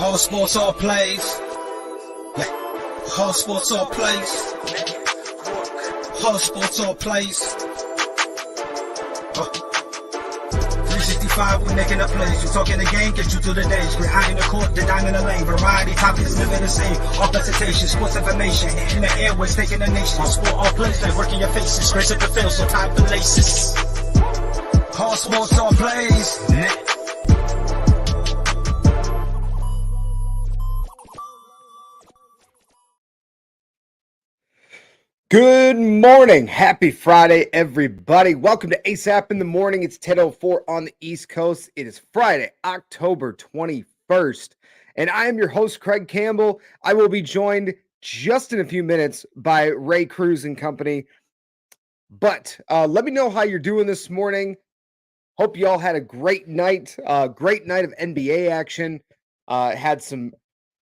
Whole sports all plays. Yeah. Whole sports all plays. Whole sports all plays. 365, we making a plays. You talking the game, get you through the days. We're high in the court, the dime in the lane. Variety topics living the same. All presentation, sports information. Hitting the airways, taking the nation. All sport, all plays, like working your faces. Grace at the field, so tie the laces. Whole sports all plays. Good morning. Happy Friday, everybody. Welcome to ASAP in the morning. It's 10:04 on the East Coast. It is Friday, October 21st, and I am your host, Craig Campbell. I will be joined just in a few minutes by Ray Cruz and company. But let me know how you're doing this morning. Hope you all had a great night. Great night of NBA action.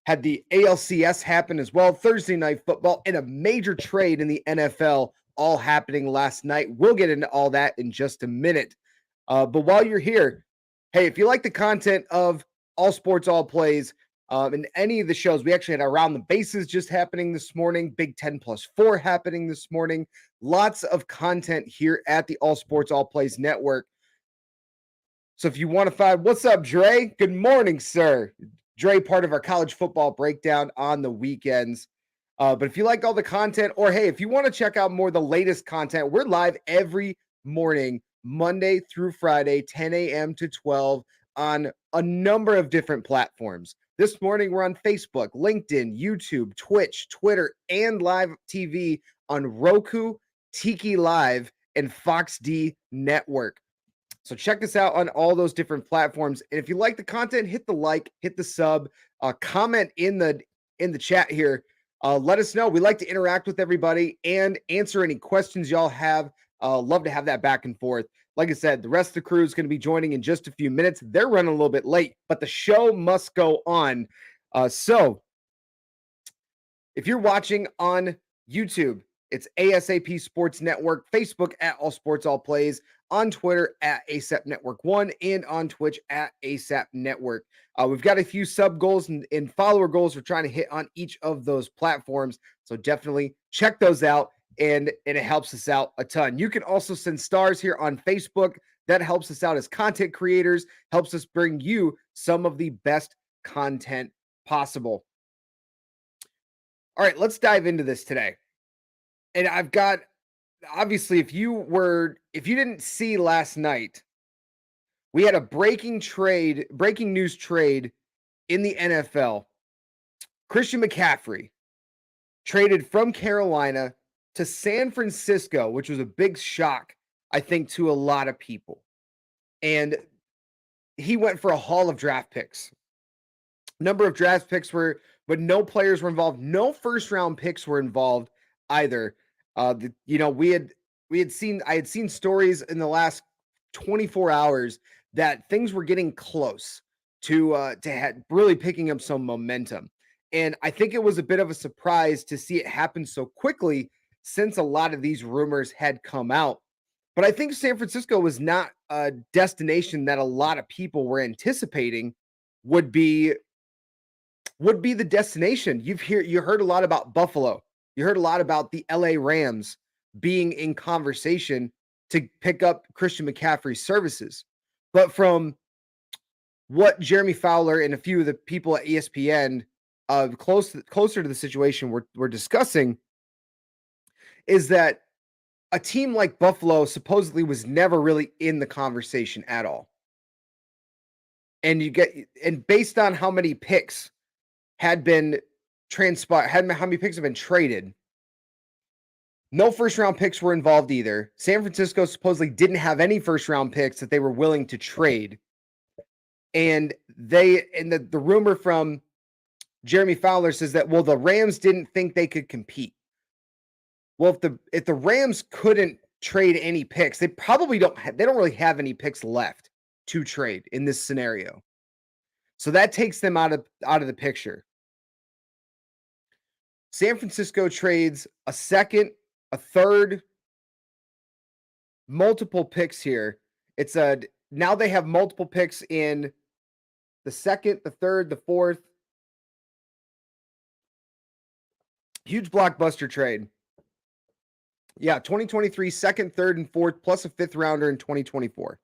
Had the ALCS happen as well, Thursday night football, and a major trade in the NFL all happening last night. We'll get into all that in just a minute. But while you're here, hey, if you like the content of All Sports, All Plays, and any of the shows, we actually had Around the Bases just happening this morning, Big 10+4 happening this morning. Lots of content here at the All Sports, All Plays network. So if you want to find, what's up, Dre? Good morning, sir. Dre, part of our college football breakdown on the weekends. But if you like all the content, or hey, if you want to check out more of the latest content, we're live every morning, Monday through Friday, 10 a.m. to 12 on a number of different platforms. This morning, we're on Facebook, LinkedIn, YouTube, Twitch, Twitter, and live TV on Roku, Tiki Live, and Fox D Network. So check us out on all those different platforms. And if you like the content, hit the like, hit the sub, comment in the chat here. Let us know. We like to interact with everybody and answer any questions y'all have. Love to have that back and forth. Like I said, the rest of the crew is going to be joining in just a few minutes. They're running a little bit late, but the show must go on. So if you're watching on YouTube, it's ASAP Sports Network, Facebook at All Sports All Plays, on Twitter at ASAP Network 1, and on Twitch at ASAP Network. We've got a few sub goals and follower goals we're trying to hit on each of those platforms. So definitely check those out, and it helps us out a ton. You can also send stars here on Facebook. That helps us out as content creators, helps us bring you some of the best content possible. All right, let's dive into this today. And I've got, obviously, if you didn't see last night, we had a breaking news trade in the NFL. Christian McCaffrey traded from Carolina to San Francisco, which was a big shock, I think, to a lot of people. And he went for a haul of draft picks. Number of draft picks but no players were involved. No first round picks were involved either. I had seen stories in the last 24 hours that things were getting close to really picking up some momentum. And I think it was a bit of a surprise to see it happen so quickly, since a lot of these rumors had come out. But I think San Francisco was not a destination that a lot of people were anticipating would be the destination. You heard a lot about Buffalo. You heard a lot about the LA Rams being in conversation to pick up Christian McCaffrey's services. But from what Jeremy Fowler and a few of the people at ESPN closer to the situation we're discussing, is that a team like Buffalo supposedly was never really in the conversation at all. And based on how many picks had been transpired, how many picks have been traded, no first round picks were involved either. San Francisco supposedly didn't have any first round picks that they were willing to trade. And the rumor from Jeremy Fowler says that, well, the Rams didn't think they could compete. Well, if the Rams couldn't trade any picks, they probably don't really have any picks left to trade in this scenario. So that takes them out of the picture. San Francisco trades a second, a third, multiple picks here. Now they have multiple picks in the second, the third, the fourth, Huge blockbuster trade. Yeah, 2023, second, third, and fourth, plus a fifth rounder in 2024.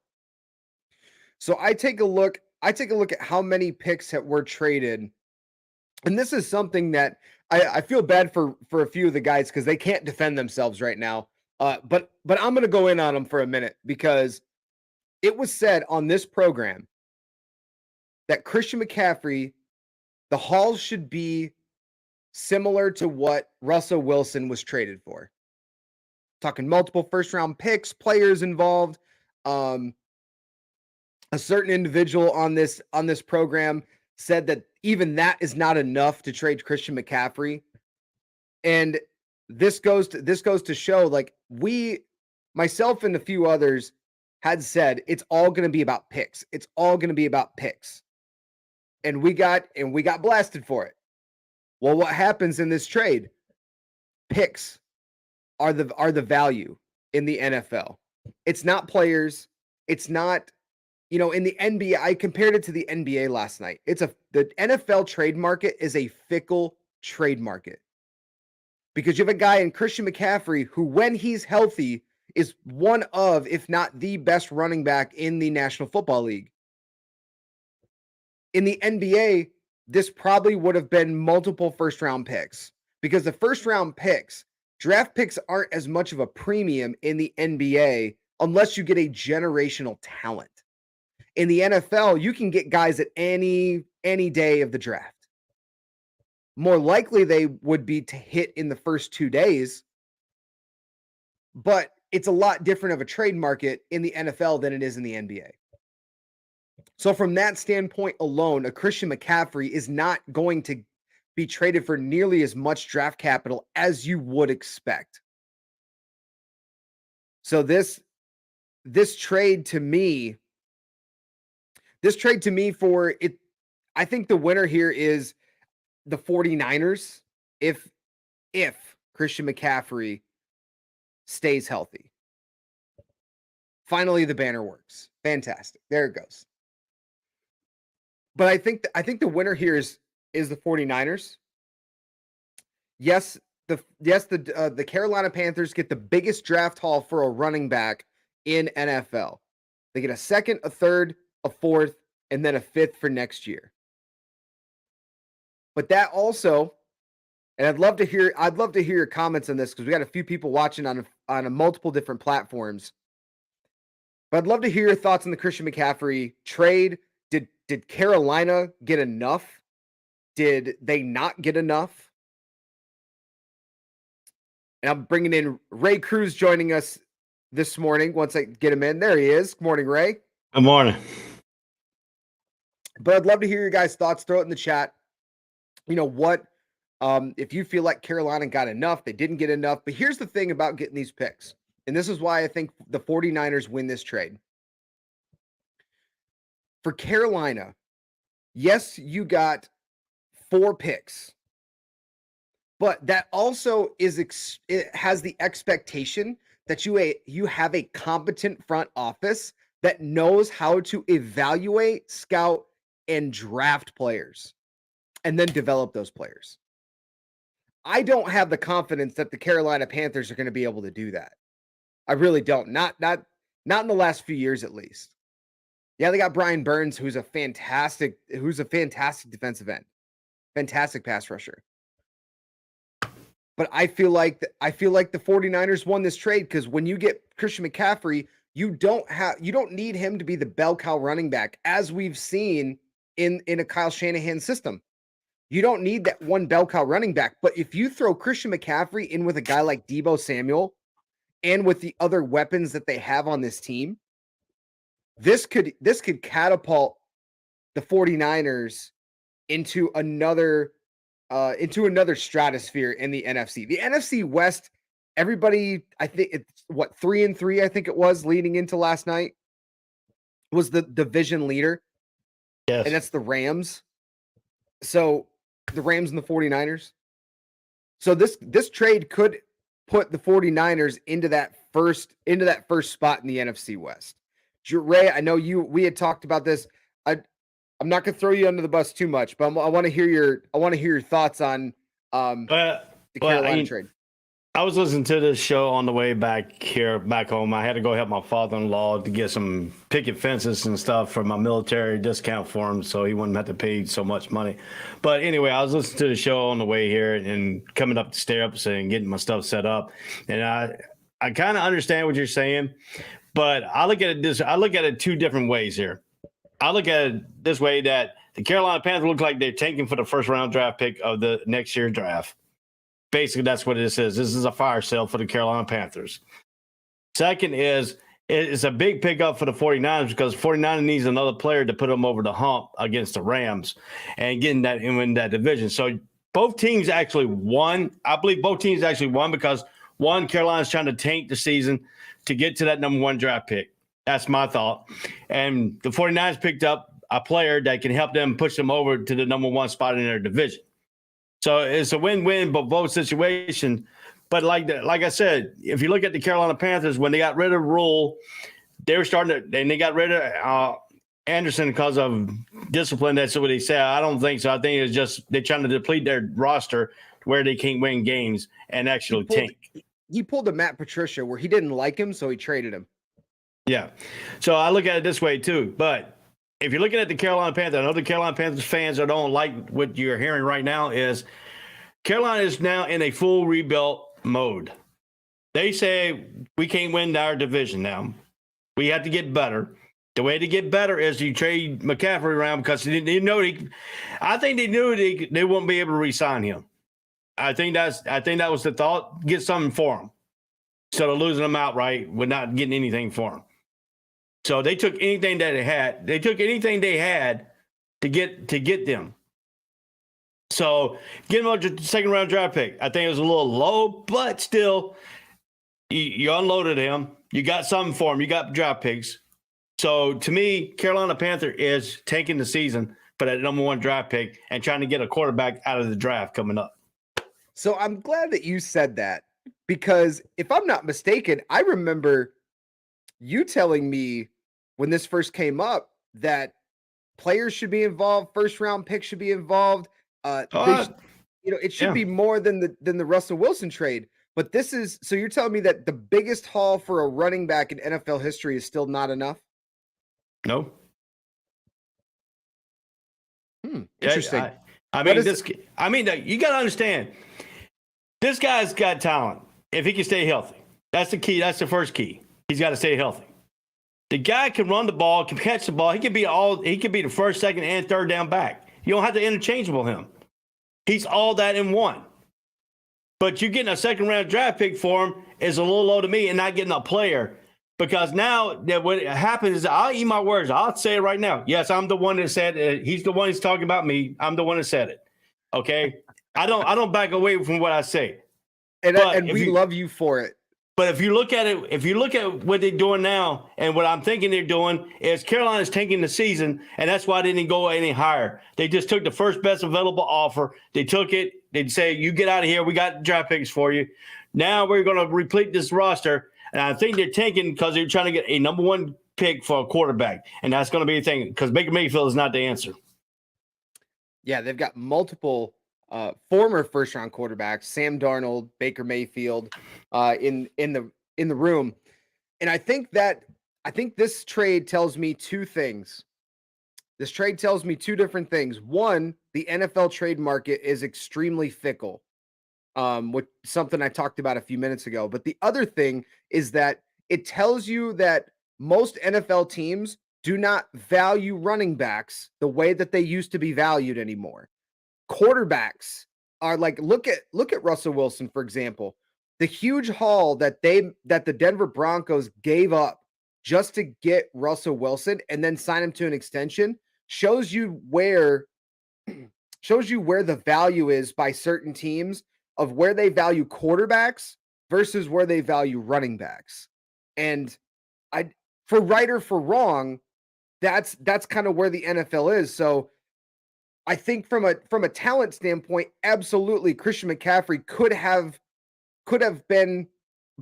So I take a look at how many picks that were traded. And this is something that I feel bad for a few of the guys because they can't defend themselves right now. But I'm going to go in on them for a minute because it was said on this program that Christian McCaffrey, the hauls should be similar to what Russell Wilson was traded for. Talking multiple first-round picks, players involved. A certain individual on this program said that even that is not enough to trade Christian McCaffrey. And this goes to show, like, myself and a few others had said it's all going to be about picks. It's all going to be about picks. And we got blasted for it. Well, what happens in this trade? Picks are the value in the NFL. It's not players. It's not, in the NBA. I compared it to the NBA last night. The NFL trade market is a fickle trade market because you have a guy in Christian McCaffrey who, when he's healthy, is one of, if not the best running back in the National Football League. In the NBA, this probably would have been multiple first-round picks because the first-round picks, draft picks aren't as much of a premium in the NBA unless you get a generational talent. In the NFL, you can get guys at any day of the draft. More likely they would be to hit in the first 2 days, but it's a lot different of a trade market in the NFL than it is in the NBA. So from that standpoint alone, a Christian McCaffrey is not going to be traded for nearly as much draft capital as you would expect. So this trade to me for it, I think the winner here is the 49ers if Christian McCaffrey stays healthy. Finally, the banner works. Fantastic. There it goes. But I think the winner here is the 49ers. Yes, the Carolina Panthers get the biggest draft haul for a running back in NFL. They get a second, a third, a fourth, and then a fifth for next year. But that also, and I'd love to hear your comments on this because we got a few people watching on multiple different platforms. But I'd love to hear your thoughts on the Christian McCaffrey trade. Did Carolina get enough? Did they not get enough? And I'm bringing in Ray Cruz joining us this morning. Once I get him in, there he is. Good morning, Ray. Good morning. But I'd love to hear your guys' thoughts. Throw it in the chat. What if you feel like Carolina got enough, they didn't get enough. But here's the thing about getting these picks. And this is why I think the 49ers win this trade. For Carolina, yes, you got 4 picks. But that also it has the expectation that you have a competent front office that knows how to evaluate, scout, and draft players and then develop those players. I don't have the confidence that the Carolina Panthers are going to be able to do that. I really don't. Not in the last few years, at least. Yeah, they got Brian Burns, who's a fantastic defensive end, fantastic pass rusher. But I feel like the 49ers won this trade because when you get Christian McCaffrey, you don't need him to be the bell cow running back as we've seen in a Kyle Shanahan system. You don't need that one bell cow running back. But if you throw Christian McCaffrey in with a guy like Deebo Samuel and with the other weapons that they have on this team, this could catapult the 49ers into another stratosphere in the NFC. The NFC West, everybody, I think it's 3-3, I think it was leading into last night, was the division leader. Yes. And that's the Rams. So the Rams and the 49ers. So this trade could put the 49ers into that first spot in the NFC West. Ray, I know we had talked about this. I'm not going to throw you under the bus too much, but I want to hear your thoughts on the Carolina trade? I was listening to this show on the way back home. I had to go help my father-in-law to get some picket fences and stuff for my military discount for him, so he wouldn't have to pay so much money. But anyway, I was listening to the show on the way here and coming up the stairs and getting my stuff set up. And I kind of understand what you're saying, but I look at it two different ways here. I look at it this way, that the Carolina Panthers look like they're tanking for the first round draft pick of the next year's draft. Basically, that's what this is. This is a fire sale for the Carolina Panthers. Second is, it's a big pickup for the 49ers because 49ers needs another player to put them over the hump against the Rams and win that division. So both teams actually won. I believe both teams actually won because, one, Carolina's trying to tank the season to get to that number one draft pick. That's my thought. And the 49ers picked up a player that can help them push them over to the number one spot in their division. So it's a win-win, but both situations. But like I said, if you look at the Carolina Panthers, when they got rid of Rule, they were and they got rid of Anderson because of discipline. That's what they said. I don't think so. I think it's just they're trying to deplete their roster where they can't win games and actually tank. He pulled a Matt Patricia where he didn't like him, so he traded him. Yeah. So I look at it this way too. But if you're looking at the Carolina Panthers, I know the Carolina Panthers fans that don't like what you're hearing right now is Carolina is now in a full rebuild mode. They say we can't win our division now. We have to get better. The way to get better is you trade McCaffrey around because they know I think they knew they won't be able to re-sign him. I think that was the thought. Get something for him instead of losing him outright with not getting anything for him. So they took anything that they had. They took anything they had to get them. So get him a second round draft pick. I think it was a little low, but still, you unloaded him. You got something for him. You got draft picks. So to me, Carolina Panther is taking the season for that number one draft pick and trying to get a quarterback out of the draft coming up. So I'm glad that you said that because if I'm not mistaken, I remember you telling me when this first came up that players should be involved, first round picks should be involved. It should be more than the Russell Wilson trade. But this is, so you're telling me that the biggest haul for a running back in NFL history is still not enough? No. Interesting. You got to understand, this guy's got talent. If he can stay healthy, that's the key. That's the first key. He's got to stay healthy. The guy can run the ball, can catch the ball. He can be the first, second, and third down back. You don't have to interchangeable him. He's all that in one. But you getting a second round draft pick for him is a little low to me, and not getting a player. Because now that what happens is I'll eat my words. I'll say it right now. Yes, I'm the one that said it. He's the one who's talking about me. I'm the one that said it. Okay, I don't back away from what I say. And we love you for it. But if you look at it, if you look at what they're doing now, and what I'm thinking they're doing is Carolina's tanking the season, and that's why they didn't go any higher. They just took the first best available offer. They took it. They'd say, "You get out of here. We got draft picks for you." Now we're going to replete this roster, and I think they're tanking because they're trying to get a number one pick for a quarterback, and that's going to be the thing because Baker Mayfield is not the answer. Yeah, they've got multiple former first-round quarterbacks, Sam Darnold, Baker Mayfield, in the room, and I think this trade tells me two things. This trade tells me two different things. One, the NFL trade market is extremely fickle, which something I talked about a few minutes ago. But the other thing is that it tells you that most NFL teams do not value running backs the way that they used to be valued anymore. Quarterbacks are like, look at Russell Wilson, for example. The huge haul that the Denver Broncos gave up just to get Russell Wilson and then sign him to an extension shows you where the value is by certain teams of where they value quarterbacks versus where they value running backs. And for right or for wrong, that's kind of where the NFL is. So I think from a talent standpoint, absolutely, Christian McCaffrey could have been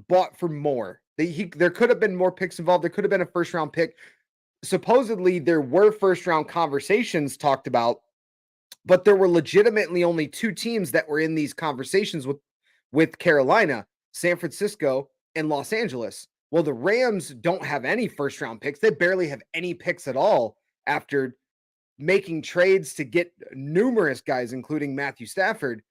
bought for more. There could have been more picks involved. There could have been a first round pick. Supposedly, there were first round conversations talked about, but there were legitimately only two teams that were in these conversations with Carolina, San Francisco, and Los Angeles. Well, the Rams don't have any first round picks. They barely have any picks at all after making trades to get numerous guys, including Matthew Stafford.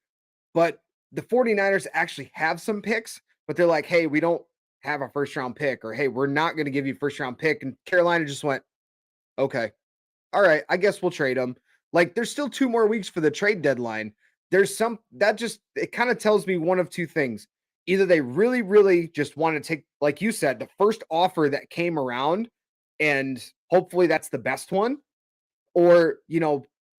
But the 49ers actually have some picks, but they're like, hey, we don't have a first round pick, or hey, we're not going to give you a first round pick. And Carolina just went, okay, all right, I guess we'll trade them. Like, there's still 2 more weeks for the trade deadline. There's some that just, it kind of tells me one of two things. Either they really, really just want to take, like you said, the first offer that came around, and hopefully that's the best one, or,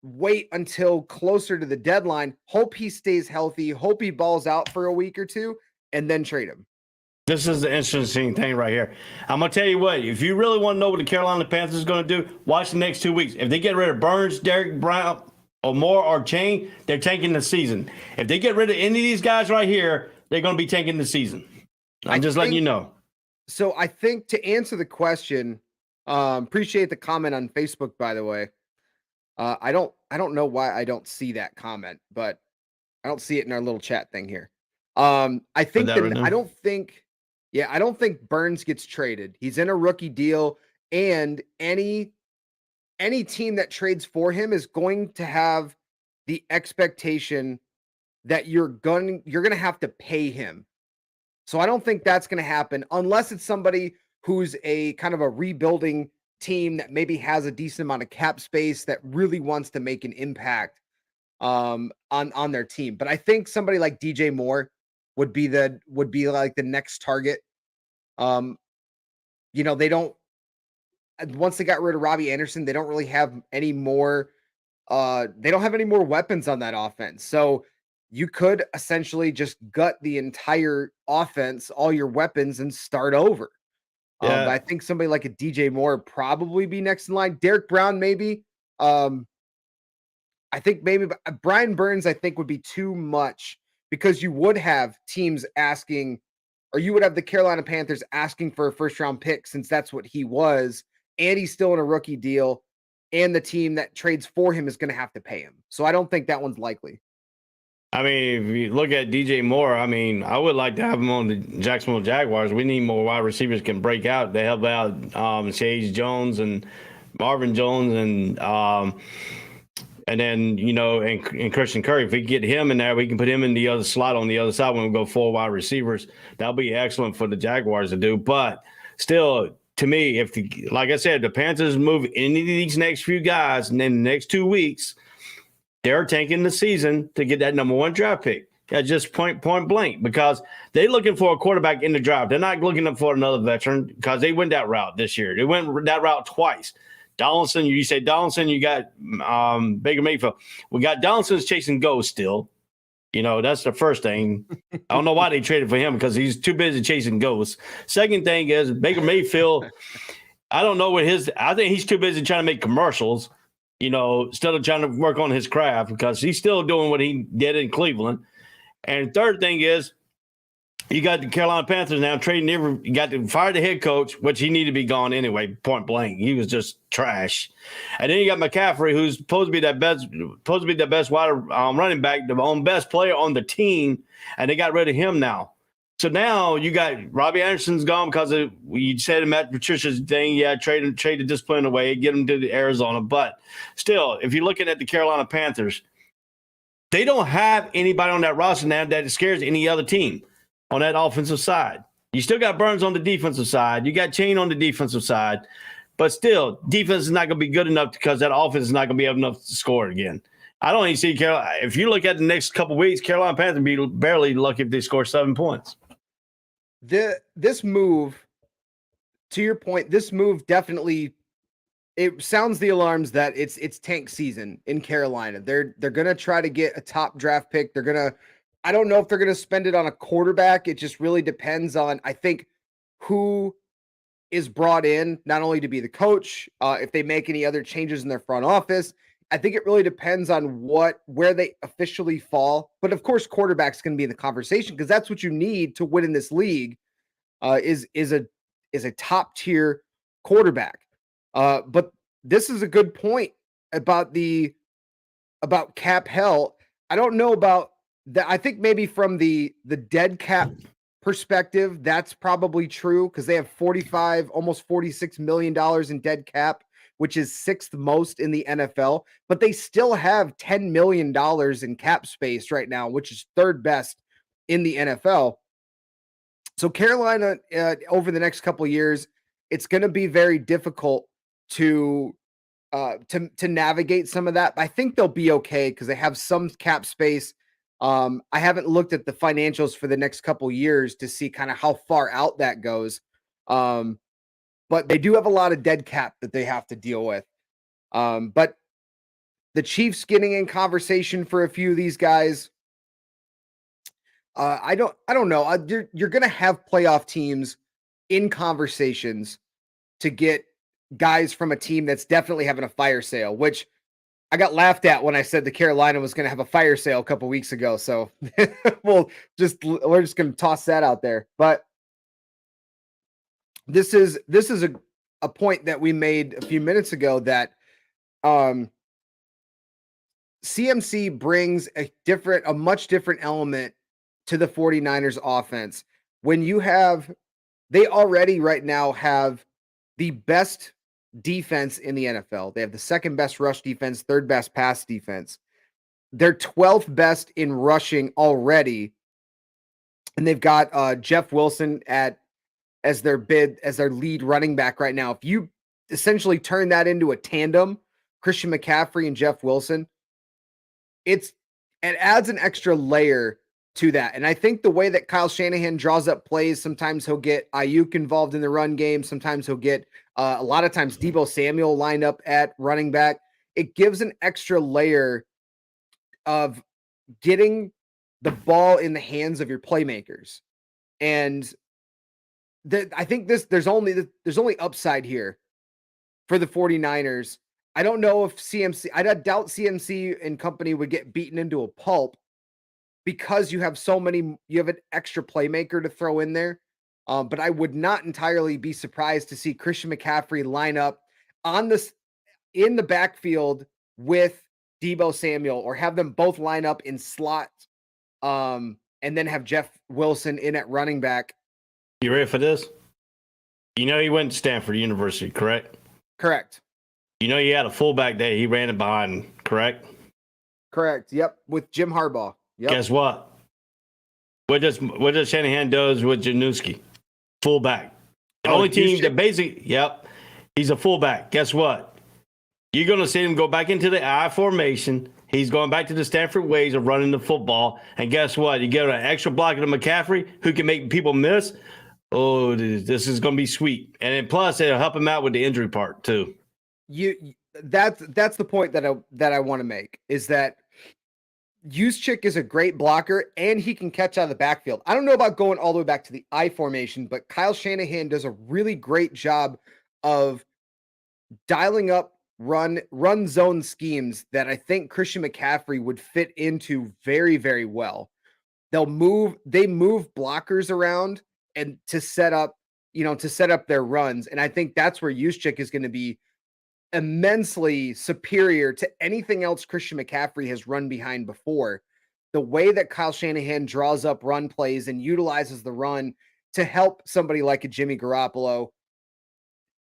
wait until closer to the deadline, hope he stays healthy, hope he balls out for a week or two, and then trade him. This is the interesting thing right here. I'm going to tell you what, if you really want to know what the Carolina Panthers is going to do, watch the next 2 weeks. If they get rid of Burns, Derek Brown, or Moore, or Chain, they're tanking the season. If they get rid of any of these guys right here, they're going to be tanking the season. I'm just letting you know. So I think, to answer the question, appreciate the comment on Facebook, by the way. I don't know why I don't see that comment, but I don't see it in our little chat thing here. I think that right, I don't think Burns gets traded. He's in a rookie deal, and any team that trades for him is going to have the expectation that you're going to have to pay him. So I don't think that's going to happen unless it's somebody who's a kind of a rebuilding team that maybe has a decent amount of cap space that really wants to make an impact on their team. But I think somebody like DJ Moore would be like the next target. They don't, once they got rid of Robbie Anderson, they don't really have any more. They don't have any more weapons on that offense. So you could essentially just gut the entire offense, all your weapons, and start over. But I think somebody like a DJ Moore would probably be next in line. Derek Brown, maybe. I think maybe Brian Burns, I think, would be too much, because you would have teams asking, or you would have the Carolina Panthers asking for a first round pick, since that's what he was, and he's still in a rookie deal, and the team that trades for him is going to have to pay him. So I don't think that one's likely. I mean, if you look at DJ Moore, I mean, I would like to have him on the Jacksonville Jaguars. We need more wide receivers can break out. They help out Sage Jones and Marvin Jones and then, and Christian Kirk. If we get him in there, we can put him in the other slot on the other side when we go 4 wide receivers. That'll be excellent for the Jaguars to do. But still, to me, like I said, the Panthers move any of these next few guys, and then the next 2 weeks, they're tanking the season to get that number 1 draft pick. That's just point blank, because they're looking for a quarterback in the draft. They're not looking for another veteran, because they went that route this year. They went that route twice. Donaldson, you say Donaldson, you got Baker Mayfield. We got Donaldson's chasing ghosts still. That's the first thing. I don't know why they traded for him, because he's too busy chasing ghosts. Second thing is Baker Mayfield. I don't know I think he's too busy trying to make commercials, instead of trying to work on his craft, because he's still doing what he did in Cleveland. And third thing is, you got the Carolina Panthers now trading. You got to fire the head coach, which he needed to be gone anyway, point blank. He was just trash. And then you got McCaffrey, who's supposed to be the best wide running back, the best player on the team, and they got rid of him now. So now you got Robbie Anderson's gone because you said Matt Patricia's thing. Yeah, trade the discipline away, get him to Arizona. But still, if you're looking at the Carolina Panthers, they don't have anybody on that roster now that scares any other team on that offensive side. You still got Burns on the defensive side. You got Chain on the defensive side. But still, defense is not going to be good enough, because that offense is not going to be enough to score again. I don't even see Carolina. If you look at the next couple of weeks, Carolina Panthers be barely lucky if they score 7 points. This move, to your point, this move definitely, it sounds the alarms that it's tank season in Carolina. They're gonna try to get a top draft pick. I don't know if they're gonna spend it on a quarterback. It just really depends on, I think, who is brought in, not only to be the coach, if they make any other changes in their front office. I think it really depends on where they officially fall. But of course, quarterback's going to be in the conversation, because that's what you need to win in this league. Is a top tier quarterback. But this is a good point about cap hell. I don't know about I think maybe from the dead cap perspective, that's probably true because they have 45, almost $46 million in dead cap, which is sixth most in the NFL. But they still have $10 million in cap space right now, which is third best in the NFL. So Carolina, over the next couple of years, it's going to be very difficult to navigate some of that. But I think they'll be okay because they have some cap space. I haven't looked at the financials for the next couple years to see kind of how far out that goes. But they do have a lot of dead cap that they have to deal with. But the Chiefs getting in conversation for a few of these guys. I don't know. You're going to have playoff teams in conversations to get guys from a team that's definitely having a fire sale, which I got laughed at when I said the Carolina was going to have a fire sale a couple weeks ago. So we're just going to toss that out there. But this is a point that we made a few minutes ago that CMC brings a much different element to the 49ers offense. When they already right now have the best defense in the NFL. They have the second best rush defense, third best pass defense. They're 12th best in rushing already. And they've got Jeff Wilson as their lead running back right now. If you essentially turn that into a tandem, Christian McCaffrey and Jeff Wilson, it adds an extra layer to that. And I think the way that Kyle Shanahan draws up plays, sometimes he'll get Ayuk involved in the run game. Sometimes he'll get a lot of times Deebo Samuel lined up at running back. It gives an extra layer of getting the ball in the hands of your playmakers. And I think there's only upside here for the 49ers. I don't know if I doubt CMC and company would get beaten into a pulp, because you have an extra playmaker to throw in there. But I would not entirely be surprised to see Christian McCaffrey line up in the backfield with Deebo Samuel, or have them both line up in slots, and then have Jeff Wilson in at running back. You ready for this? You know he went to Stanford University, correct? Correct. You know he had a fullback day. He ran it behind, correct? Correct. Yep. With Jim Harbaugh. Yep. Guess what? What does Shanahan does with Januski? Fullback. The only team that basically, he's a fullback. Guess what? You're going to see him go back into the I formation. He's going back to the Stanford ways of running the football. And guess what? You get an extra blocker to McCaffrey who can make people miss. Oh, this is going to be sweet. And then plus, it'll help him out with the injury part too. That's the point that I want to make, is that Juszczyk is a great blocker, and he can catch out of the backfield. I don't know about going all the way back to the I formation, but Kyle Shanahan does a really great job of dialing up run zone schemes that I think Christian McCaffrey would fit into very, very well. They move blockers around and to set up their runs. And I think that's where Juszczyk is going to be immensely superior to anything else Christian McCaffrey has run behind before. The way that Kyle Shanahan draws up run plays and utilizes the run to help somebody like a Jimmy Garoppolo.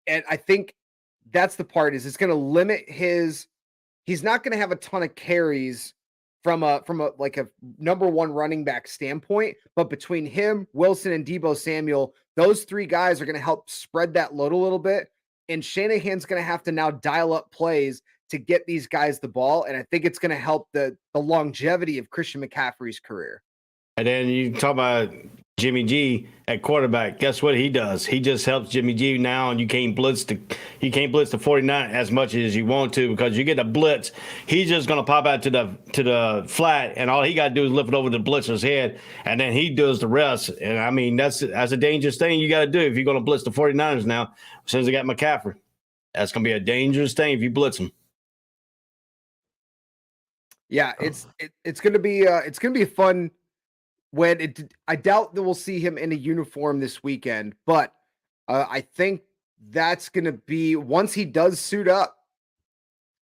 And I think that's the part, is it's going to limit he's not going to have a ton of carries from a number one running back standpoint, but between him, Wilson, and Deebo Samuel, those three guys are going to help spread that load a little bit. And Shanahan's going to have to now dial up plays to get these guys the ball. And I think it's going to help the longevity of Christian McCaffrey's career. And then you talk about Jimmy G at quarterback. Guess what he does? He just helps Jimmy G now, and you can't blitz the 49 as much as you want to, because you get a blitz. He's just going to pop out to the flat, and all he got to do is lift it over the blitzer's head, and then he does the rest. And I mean, that's a dangerous thing you got to do if you're going to blitz the 49ers now. Since they got McCaffrey, that's going to be a dangerous thing if you blitz them. Yeah, it's going to be a fun. I doubt that we'll see him in a uniform this weekend, but I think that's going to be, once he does suit up,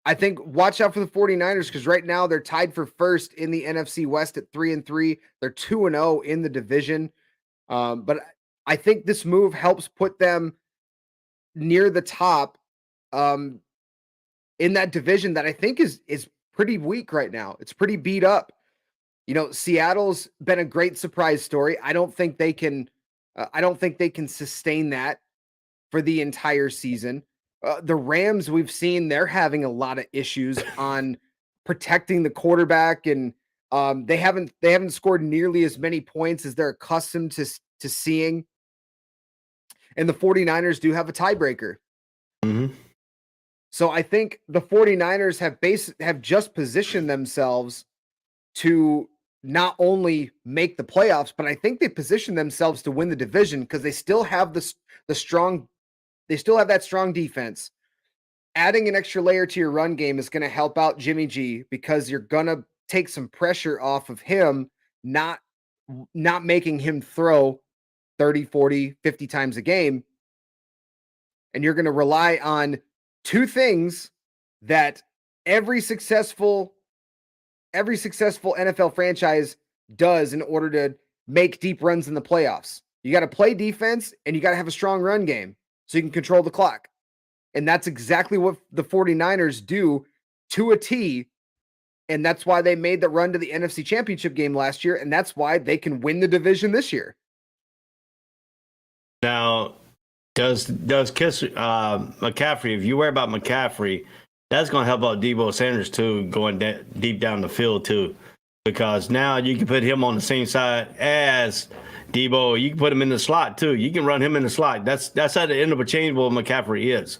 I think watch out for the 49ers because right now they're tied for first in the NFC West at 3-3. They're 2-0 in the division. But I think this move helps put them near the top in that division that I think is pretty weak right now. It's pretty beat up. Seattle's been a great surprise story. I don't think they can sustain that for the entire season. The Rams, we've seen they're having a lot of issues on protecting the quarterback, and they haven't scored nearly as many points as they're accustomed to seeing. And the 49ers do have a tiebreaker. Mm-hmm. So I think the 49ers have just positioned themselves to not only make the playoffs, but I think they position themselves to win the division because they still have that strong defense. Adding an extra layer to your run game is going to help out Jimmy G because you're going to take some pressure off of him, not making him throw 30, 40, 50 times a game. And you're going to rely on two things that every successful NFL franchise does in order to make deep runs in the playoffs. You got to play defense and you got to have a strong run game so you can control the clock. And that's exactly what the 49ers do to a T. And that's why they made the run to the NFC Championship game last year. And that's why they can win the division this year. Now, does McCaffrey, if you worry about McCaffrey, that's going to help out Deebo Sanders too, going deep down the field too, because now you can put him on the same side as Deebo. You can put him in the slot too. You can run him in the slot. That's how the interchangeable McCaffrey is.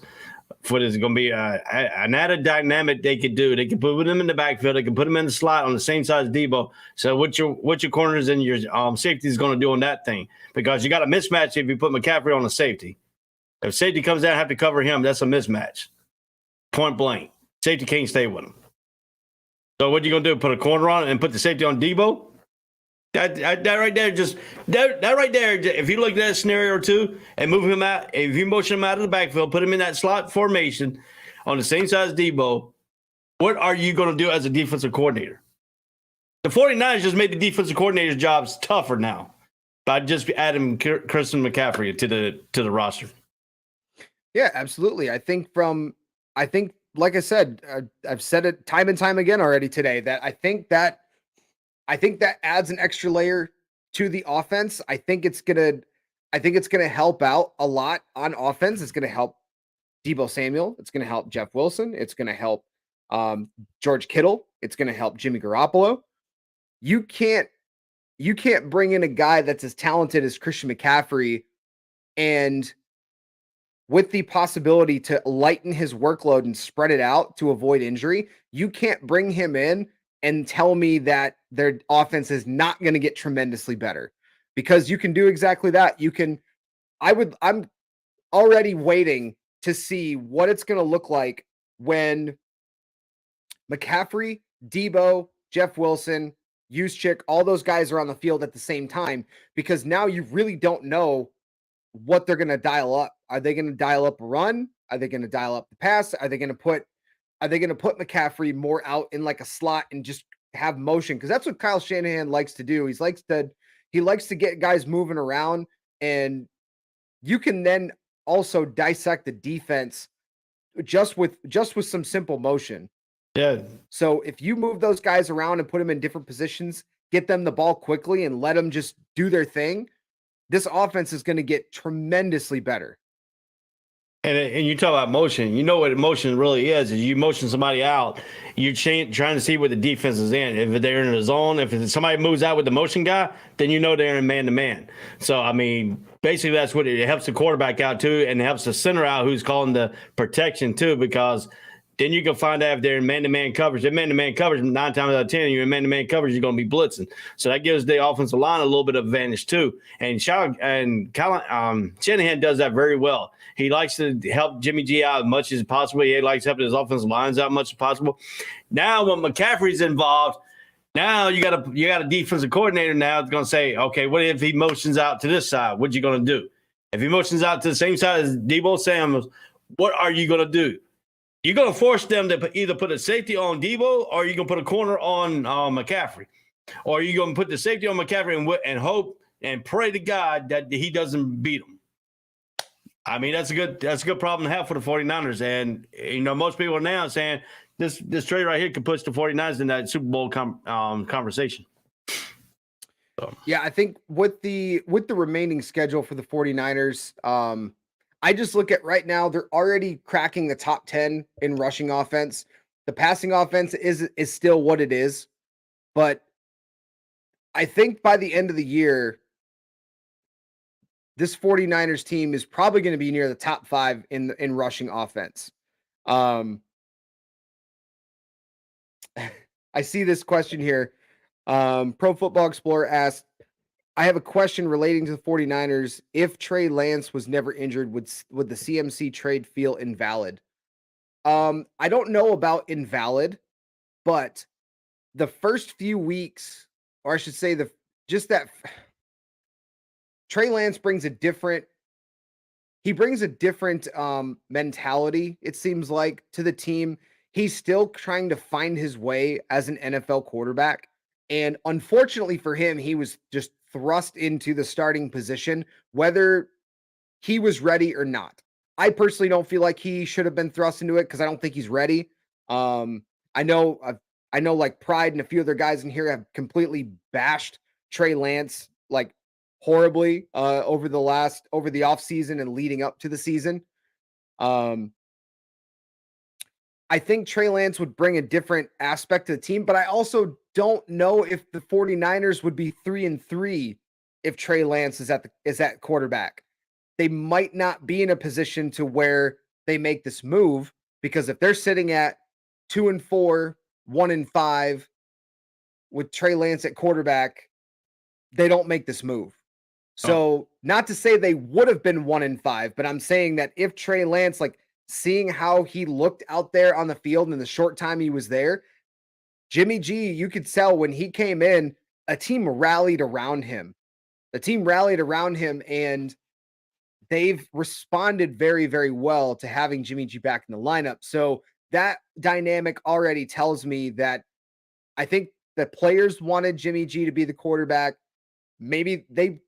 For this is going to be an added dynamic they could do. They can put him in the backfield. They can put him in the slot on the same side as Deebo. So what your corners and your safety is going to do on that thing, because you got a mismatch if you put McCaffrey on the safety. If safety comes down and have to cover him, that's a mismatch. Point blank. Safety can't stay with him. So what you going to do, put a corner on it and put the safety on Deebo? That right there, that right there, if you look at that scenario or two and move him out, if you motion him out of the backfield, put him in that slot formation on the same side as Deebo, what are you going to do as a defensive coordinator? The 49ers just made the defensive coordinator's jobs tougher now by just adding Christian McCaffrey to the roster. Yeah, absolutely. I think, like I said, I've said it time and time again already today, that I think that adds an extra layer to the offense. I think it's gonna help out a lot on offense. It's gonna help Deebo Samuel. It's gonna help Jeff Wilson. It's gonna help George Kittle. It's gonna help Jimmy Garoppolo. You can't bring in a guy that's as talented as Christian McCaffrey and with the possibility to lighten his workload and spread it out to avoid injury. You can't bring him in and tell me that their offense is not going to get tremendously better, because you can do exactly that. I'm already waiting to see what it's going to look like when McCaffrey, Deebo, Jeff Wilson, Juszczyk, all those guys are on the field at the same time, because now you really don't know what they're going to dial up. Are they going to dial up a run? Are they going to dial up the pass? Are they going to put McCaffrey more out in like a slot and just have motion? Because that's what Kyle Shanahan likes to do. He likes to get guys moving around, and you can then also dissect the defense just with some simple motion. Yeah. So if you move those guys around and put them in different positions, get them the ball quickly and let them just do their thing, this offense is going to get tremendously better. And you talk about motion. You know what motion really is you motion somebody out. You're trying to see where the defense is in. If they're in the zone, if somebody moves out with the motion guy, then you know they're in man-to-man. So, I mean, basically that's what it helps the quarterback out too, and it helps the center out who's calling the protection too, because then you can find out if they're in man-to-man coverage. In man-to-man coverage, 9 times out of 10, you're in man-to-man coverage, you're going to be blitzing. So that gives the offensive line a little bit of advantage too. And Shanahan does that very well. He likes to help Jimmy G out as much as possible. He likes helping his offensive lines out as much as possible. Now, when McCaffrey's involved, now you got a defensive coordinator now that's going to say, okay, what if he motions out to this side? What you going to do? If he motions out to the same side as Deebo Samuel, what are you going to do? You're going to force them to either put a safety on Debo or you're going to put a corner on McCaffrey. Or you're going to put the safety on McCaffrey and hope and pray to God that he doesn't beat him. I mean, that's a good problem to have for the 49ers. And, most people are now saying this trade right here could push the 49ers in that Super Bowl conversation. So. Yeah, I think with the remaining schedule for the 49ers, I just look at right now, they're already cracking the top 10 in rushing offense. The passing offense is still what it is. But I think by the end of the year, this 49ers team is probably going to be near the top 5 in rushing offense. I see this question here. Pro Football Explorer asked, I have a question relating to the 49ers. If Trey Lance was never injured, would the CMC trade feel invalid? I don't know about invalid, but the first few weeks, or I should say Trey Lance brings a different mentality, it seems like, to the team. He's still trying to find his way as an NFL quarterback. And unfortunately for him, he was just thrust into the starting position, whether he was ready or not. I personally don't feel like he should have been thrust into it because I don't think he's ready. I know like Pride and a few other guys in here have completely bashed Trey Lance like horribly over the offseason and leading up to the season. I think Trey Lance would bring a different aspect to the team, but I also don't know if the 49ers would be 3-3 if Trey Lance is at quarterback. They might not be in a position to where they make this move, because if they're sitting at 2-4, 1-5 with Trey Lance at quarterback, they don't make this move. So not to say they would have been 1-5, but I'm saying that if Trey Lance, like seeing how he looked out there on the field in the short time he was there, Jimmy G, you could tell when he came in, a team rallied around him. And they've responded very, very well to having Jimmy G back in the lineup. So that dynamic already tells me that I think the players wanted Jimmy G to be the quarterback. Maybe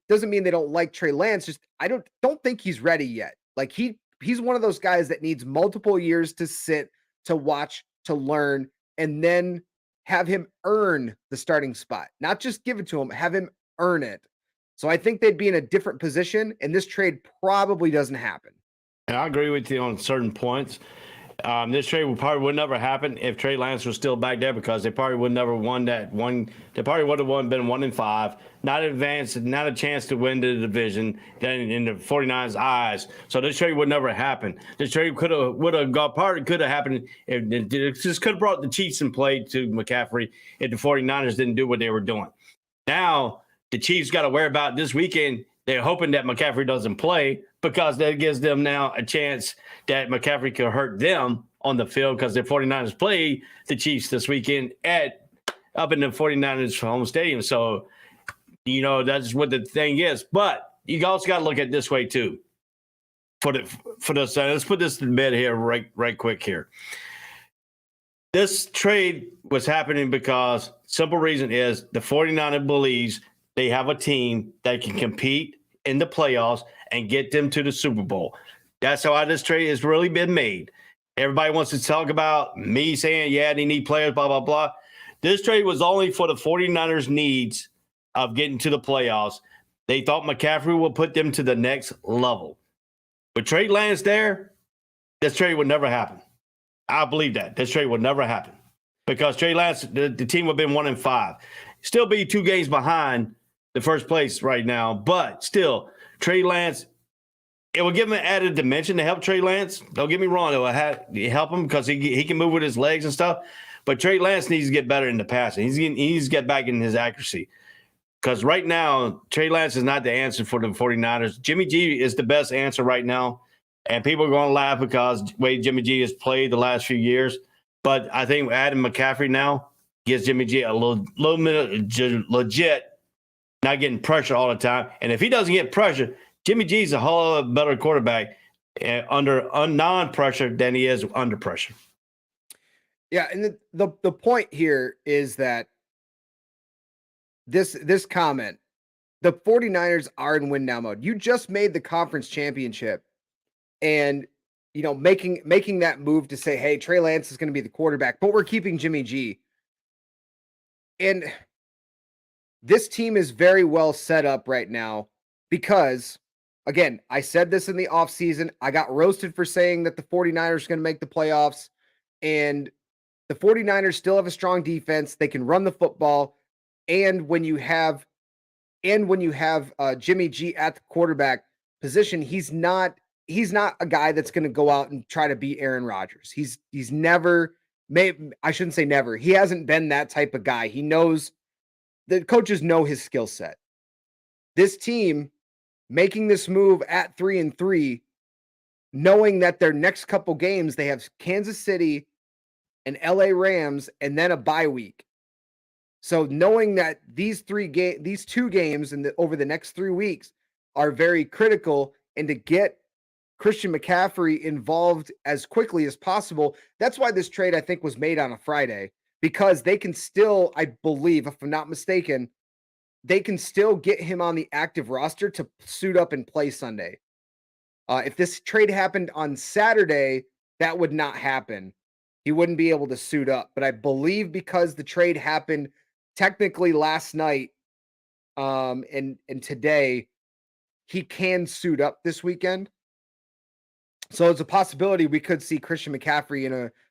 doesn't mean they don't like Trey Lance. Just I don't think he's ready yet. Like he's one of those guys that needs multiple years to sit, to watch, to learn, and then have him earn the starting spot. Not just give it to him, have him earn it. So I think they'd be in a different position, and this trade probably doesn't happen. And I agree with you on certain points. This trade would never happen if Trey Lance was still back there, because they probably would never won that one. They probably would have been 1-5, not advanced, not a chance to win the division in the 49ers' eyes. So this trade would never happen. This trade could have happened if it just could have brought the Chiefs in play to McCaffrey if the 49ers didn't do what they were doing. Now the Chiefs got to worry about this weekend. They're hoping that McCaffrey doesn't play, because that gives them now a chance that McCaffrey could hurt them on the field, because the 49ers play the Chiefs this weekend up in the 49ers home stadium. So, that's what the thing is. But you also got to look at it this way too. Let's put this in bed here right quick here. This trade was happening because simple reason is the 49ers believes they have a team that can compete in the playoffs and get them to the Super Bowl. That's how this trade has really been made. Everybody wants to talk about me saying, yeah, they need players, blah, blah, blah. This trade was only for the 49ers' needs of getting to the playoffs. They thought McCaffrey would put them to the next level. With Trey Lance there, this trade would never happen. I believe that. This trade would never happen, because Trey Lance, the team would have been 1-5. Still be 2 games behind the first place right now, but still, Trey Lance, it will give him an added dimension to help Trey Lance. Don't get me wrong, it will help him because he can move with his legs and stuff. But Trey Lance needs to get better in the passing. He needs to get back in his accuracy, because right now, Trey Lance is not the answer for the 49ers. Jimmy G is the best answer right now, and people are going to laugh because the way Jimmy G has played the last few years. But I think adding McCaffrey now gives Jimmy G a little bit legit, not getting pressure all the time. And if he doesn't get pressure, Jimmy G's a whole lot better quarterback under non-pressure than he is under pressure. Yeah, and the point here is that this comment, the 49ers are in win now mode. You just made the conference championship, and making that move to say, hey, Trey Lance is going to be the quarterback, but we're keeping Jimmy G. And this team is very well set up right now because, again, I said this in the offseason. I got roasted for saying that the 49ers are going to make the playoffs, and the 49ers still have a strong defense. They can run the football. And when you have Jimmy G at the quarterback position, he's not a guy that's going to go out and try to beat Aaron Rodgers. He's never, I shouldn't say never. He hasn't been that type of guy. He knows, the coaches know his skill set. This team making this move at 3-3, knowing that their next couple games, they have Kansas City and LA Rams, and then a bye week. So knowing that these two games over the next 3 weeks are very critical, and to get Christian McCaffrey involved as quickly as possible, that's why this trade, I think, was made on a Friday, because they can still, I believe, if I'm not mistaken, they can still get him on the active roster to suit up and play Sunday. If this trade happened on Saturday, that would not happen. He wouldn't be able to suit up. But I believe because the trade happened technically last night and today, he can suit up this weekend. So it's a possibility we could see Christian McCaffrey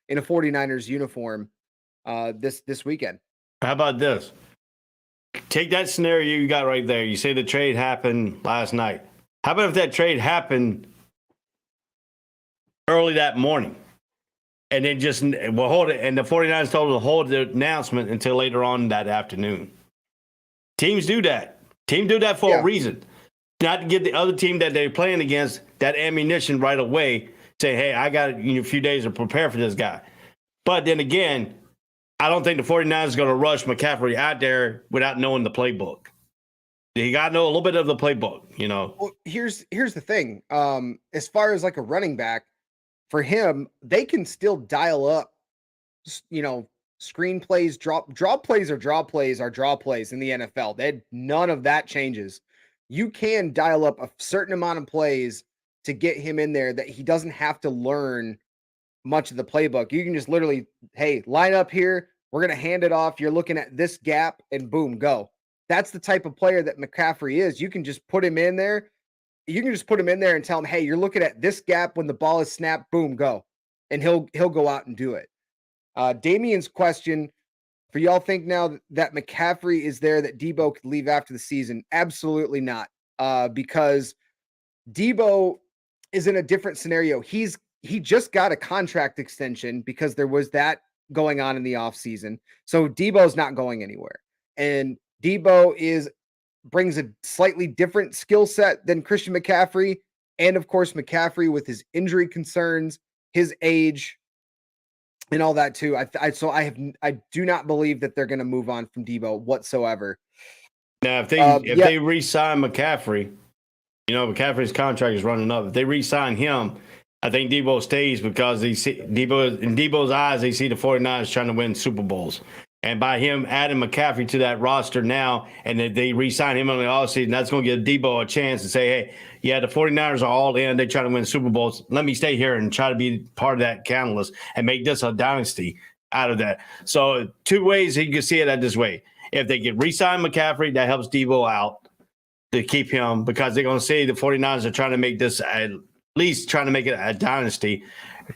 in a 49ers uniform this weekend. How about this? Take that scenario you got right there. You say the trade happened last night. How about if that trade happened early that morning? And then we'll hold it. And the 49ers told them to hold the announcement until later on that afternoon. Teams do that. Teams do that for a reason. Not to give the other team that they're playing against that ammunition right away. Say, hey, I got a few days to prepare for this guy. But then again, I don't think the 49ers are going to rush McCaffrey out there without knowing the playbook. You got to know a little bit of the playbook, Well, here's the thing. As far as like a running back, for him, they can still dial up, screen plays, draw plays are draw plays in the NFL. None of that changes. You can dial up a certain amount of plays to get him in there that he doesn't have to learn much of the playbook. You can just literally, hey, line up here. We're going to hand it off. You're looking at this gap and boom, go. That's the type of player that McCaffrey is. You can just put him in there. You can just put him in there and tell him, hey, you're looking at this gap when the ball is snapped, boom, go. And he'll go out and do it. Damien's question, for y'all think now that McCaffrey is there, that Debo could leave after the season? Absolutely not. Because Debo is in a different scenario. He just got a contract extension because there was that going on in the offseason. So Debo's not going anywhere. And Debo brings a slightly different skill set than Christian McCaffrey. And of course, McCaffrey with his injury concerns, his age, and all that too. I do not believe that they're going to move on from Debo whatsoever. Now, if they re-sign McCaffrey, McCaffrey's contract is running up. If they re-sign him, I think Debo stays because in Debo's eyes, they see the 49ers trying to win Super Bowls. And by him adding McCaffrey to that roster now, and that they re-sign him on the offseason, that's going to give Debo a chance to say, hey, yeah, the 49ers are all in. They're trying to win Super Bowls. Let me stay here and try to be part of that catalyst and make this a dynasty out of that. So 2 ways you can see it this way. If they get re-sign McCaffrey, that helps Debo out to keep him, because they're going to say the 49ers are trying to make this, at least trying to make it a dynasty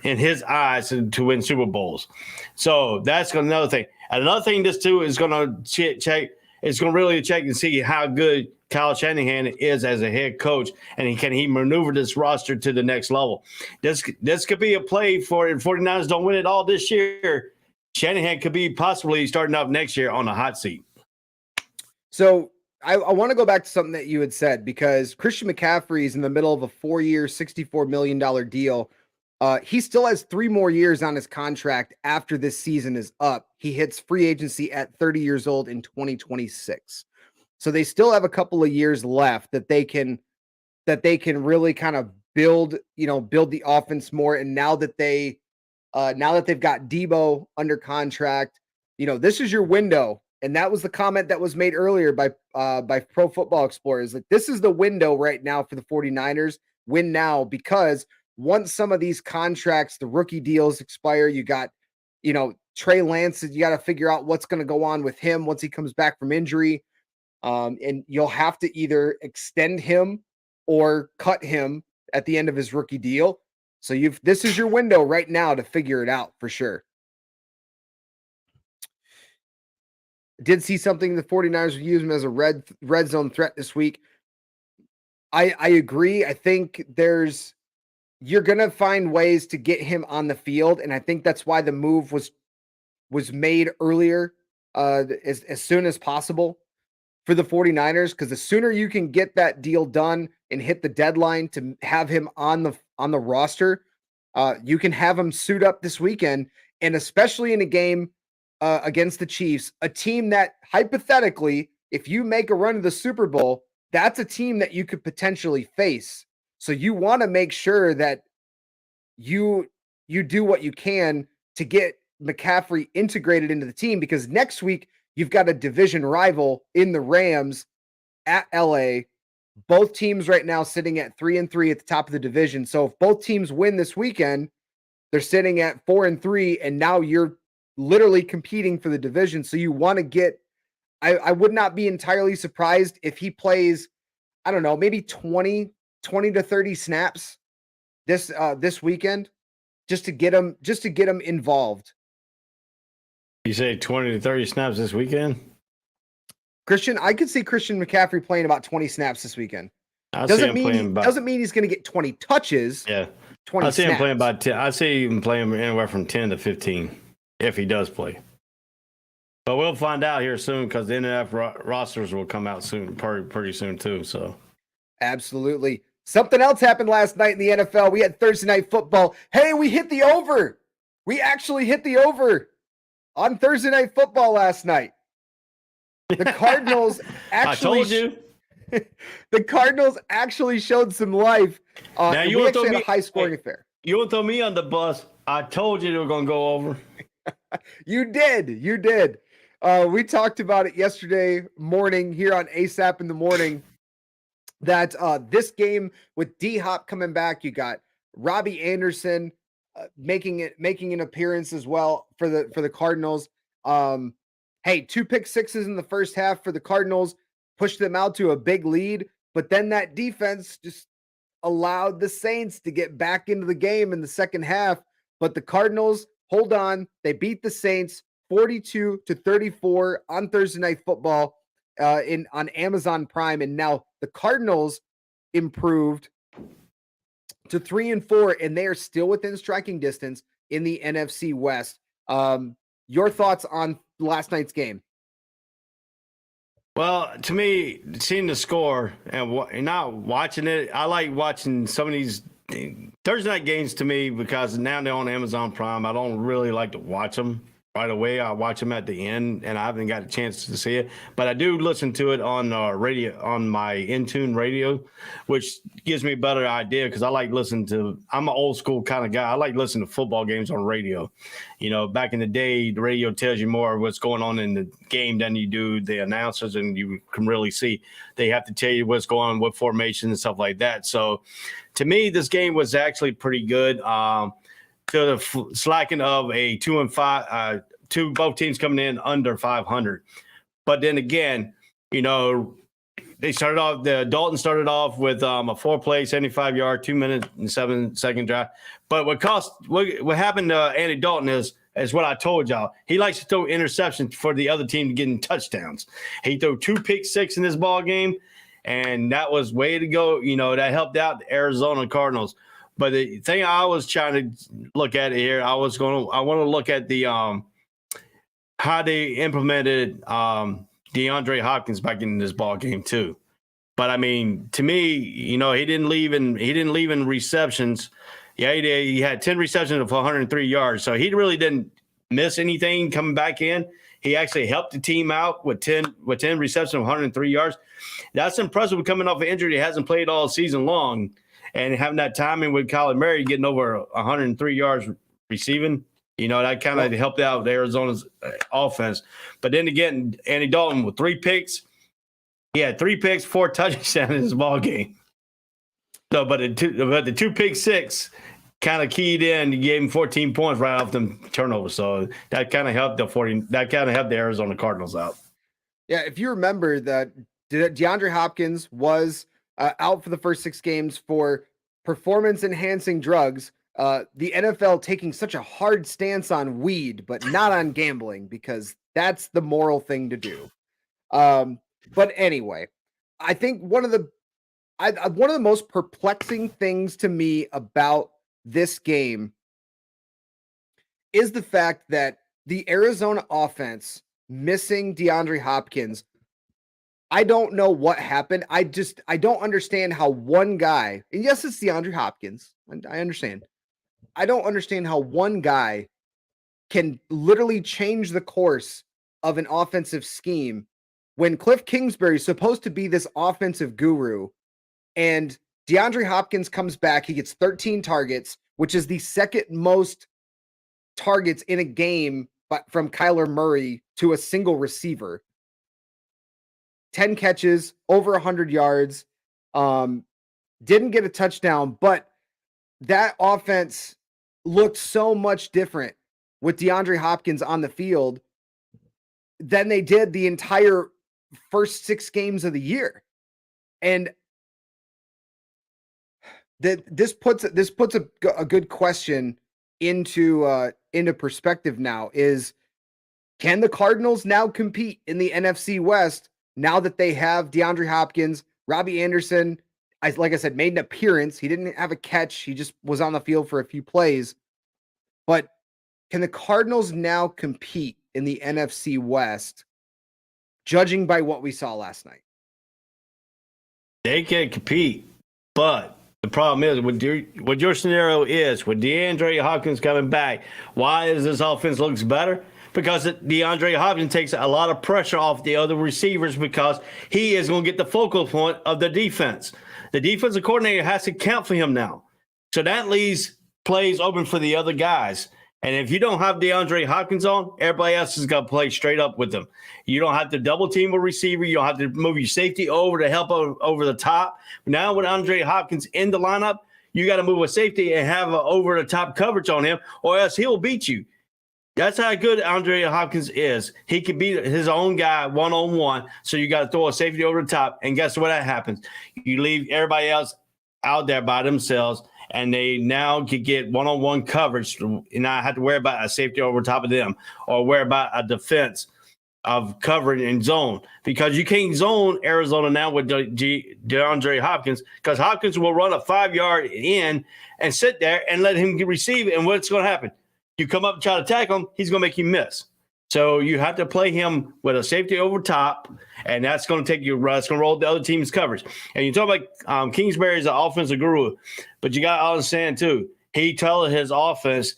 in his eyes to win Super Bowls. So that's another thing. Another thing this too is going to check. It's going to really check and see how good Kyle Shanahan is as a head coach, and can he maneuver this roster to the next level. This could be a play for if 49ers don't win it all this year. Shanahan could be possibly starting up next year on a hot seat. So I want to go back to something that you had said, because Christian McCaffrey is in the middle of a 4-year, $64 million deal. He still has 3 more years on his contract after this season is up. He hits free agency at 30 years old in 2026. So they still have a couple of years left that they can really kind of build the offense more. And now that they've got Debo under contract, this is your window. And that was the comment that was made earlier by Pro Football Explorers. Like, this is the window right now for the 49ers. Win now, because once some of these contracts, the rookie deals expire, you got, Trey Lance, you got to figure out what's going to go on with him once he comes back from injury. And you'll have to either extend him or cut him at the end of his rookie deal. So this is your window right now to figure it out for sure. Did see something the 49ers would use him as a red zone threat this week. I agree. I think you're going to find ways to get him on the field. And I think that's why the move was made earlier, as soon as possible for the 49ers, because the sooner you can get that deal done and hit the deadline to have him on the roster, you can have him suit up this weekend. And especially in a game against the Chiefs, a team that hypothetically, if you make a run to the Super Bowl, that's a team that you could potentially face. So you want to make sure that you do what you can to get McCaffrey integrated into the team, because next week you've got a division rival in the Rams at LA. Both teams right now sitting at 3-3 at the top of the division. So if both teams win this weekend, they're sitting at 4-3, and now you're literally competing for the division. So you want to get, I would not be entirely surprised if he plays, I don't know, maybe 20 to 30 snaps this weekend, just to get him involved. You say 20 to 30 snaps this weekend? I could see Christian McCaffrey playing about 20 snaps this weekend. Doesn't mean he's going to get 20 touches. Yeah. 20 I see snaps. him playing about 10. I see him playing anywhere from 10 to 15 if he does play. But we'll find out here soon, because the NFL rosters will come out soon, pretty soon too. So, absolutely. Something else happened last night in the NFL. We had Thursday Night Football. Hey, we hit the over. We actually hit the over on Thursday Night Football last night. The Cardinals actually. I told you. The Cardinals actually showed some life. Now we actually had a high-scoring affair. You won't throw me on the bus. I told you they were going to go over. You did. We talked about it yesterday morning here on ASAP in the morning, that this game with D-Hop coming back, you got Robbie Anderson making an appearance as well for the Cardinals. Hey, 2 pick sixes in the first half for the Cardinals, pushed them out to a big lead, but then that defense just allowed the Saints to get back into the game in the second half. But the Cardinals, hold on, they beat the Saints 42-34 on Thursday Night Football on Amazon Prime, and now the Cardinals improved to 3-4, and they are still within striking distance in the NFC West. Your thoughts on last night's game? Well, to me, seeing the score and not watching it, I like watching some of these Thursday night games to me, because now they're on Amazon Prime. I don't really like to watch them right away. I watch them at the end, and I haven't got a chance to see it. But I do listen to it on radio, on my Intune radio, which gives me a better idea, because I like listening to – I'm an old school kind of guy. I like listening to football games on radio. You know, back in the day, the radio tells you more of what's going on in the game than you do the announcers, and you can really see. They have to tell you what's going on, what formation and stuff like that. So, to me, this game was actually pretty good. To the slacking of a 2-5, both teams coming in under 500. But then again, you know, Dalton started off with a 4-play, 75-yard, 2 minute and 7-second drive. But what happened to Andy Dalton is what I told y'all. He likes to throw interceptions for the other team to get in touchdowns. He threw 2 pick six in this ball game, and that was way to go. You know, that helped out the Arizona Cardinals. But the thing I was trying to look at here, I want to look at the how they implemented DeAndre Hopkins back in this ball game too. But I mean, to me, you know, he didn't leave in receptions. Yeah, he had 10 receptions for 103 yards, so he really didn't miss anything coming back in. He actually helped the team out with 10 receptions of 103 yards. That's impressive coming off an injury. He hasn't played all season long. and having that timing with Kyler Murray getting over 103 yards receiving, that kind of helped out Arizona's offense. But then again, Andy Dalton with 3 picks. He had 3 picks, 4 touchdowns in his ball game. So, but the 2 pick six kind of keyed in. He gave him 14 points right off the turnover. So that kind of helped the Arizona Cardinals out. Yeah, if you remember that DeAndre Hopkins was out for the first 6 games for performance-enhancing drugs. The NFL taking such a hard stance on weed, but not on gambling, because that's the moral thing to do. But anyway, I think one of the most perplexing things to me about this game is the fact that the Arizona offense missing DeAndre Hopkins. I don't know what happened. I don't understand how one guy, and yes, it's DeAndre Hopkins, and I understand. I don't understand how one guy can literally change the course of an offensive scheme when Cliff Kingsbury is supposed to be this offensive guru, and DeAndre Hopkins comes back. He gets 13 targets, which is the second most targets in a game from Kyler Murray to a single receiver. 10 catches, over 100 yards, didn't get a touchdown, but that offense looked so much different with DeAndre Hopkins on the field than they did the entire first 6 games of the year. And this puts a good question into perspective now is, can the Cardinals now compete in the NFC West now that they have DeAndre Hopkins? Robbie Anderson, like I said, made an appearance. He didn't have a catch. He just was on the field for a few plays. But can the Cardinals now compete in the NFC West, judging by what we saw last night? They can compete, but the problem is what your scenario is with DeAndre Hopkins coming back. Why is this offense looks better? Because DeAndre Hopkins takes a lot of pressure off the other receivers, because he is going to get the focal point of the defense. The defensive coordinator has to count for him now. So that leaves plays open for the other guys. And if you don't have DeAndre Hopkins on, everybody else is going to play straight up with them. You don't have to double team a receiver. You don't have to move your safety over to help over the top. Now with Andre Hopkins in the lineup, you got to move a safety and have over the top coverage on him, or else he'll beat you. That's how good Andre Hopkins is. He can beat his own guy one-on-one, so you got to throw a safety over the top. And guess what that happens? You leave everybody else out there by themselves, and they now can get one-on-one coverage and not have to worry about a safety over top of them or worry about a defense of covering in zone, because you can't zone Arizona now with DeAndre Hopkins, because Hopkins will run a 5-yard in and sit there and let him receive it. And what's going to happen? You come up and try to tackle him, he's going to make you miss. So you have to play him with a safety over top, and that's going to take you. That's going to roll the other team's coverage. And you talk about Kingsbury's an offensive guru, but you got to understand too. He tells his offense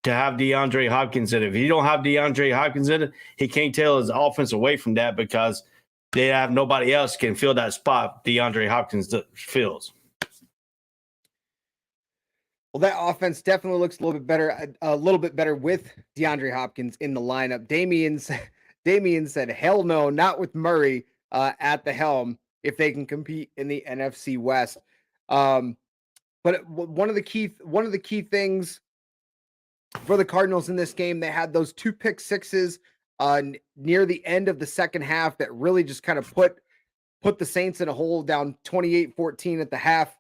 to have DeAndre Hopkins in it. If you don't have DeAndre Hopkins in it, he can't tell his offense away from that, because they have nobody else can fill that spot DeAndre Hopkins fills. Well, that offense definitely looks a little bit better with DeAndre Hopkins in the lineup. Damian said, hell no, not with Murray at the helm if they can compete in the NFC West. But one of the key things for the Cardinals in this game, they had those 2 pick sixes near the end of the second half that really just kind of put the Saints in a hole, down 28-14 at the half,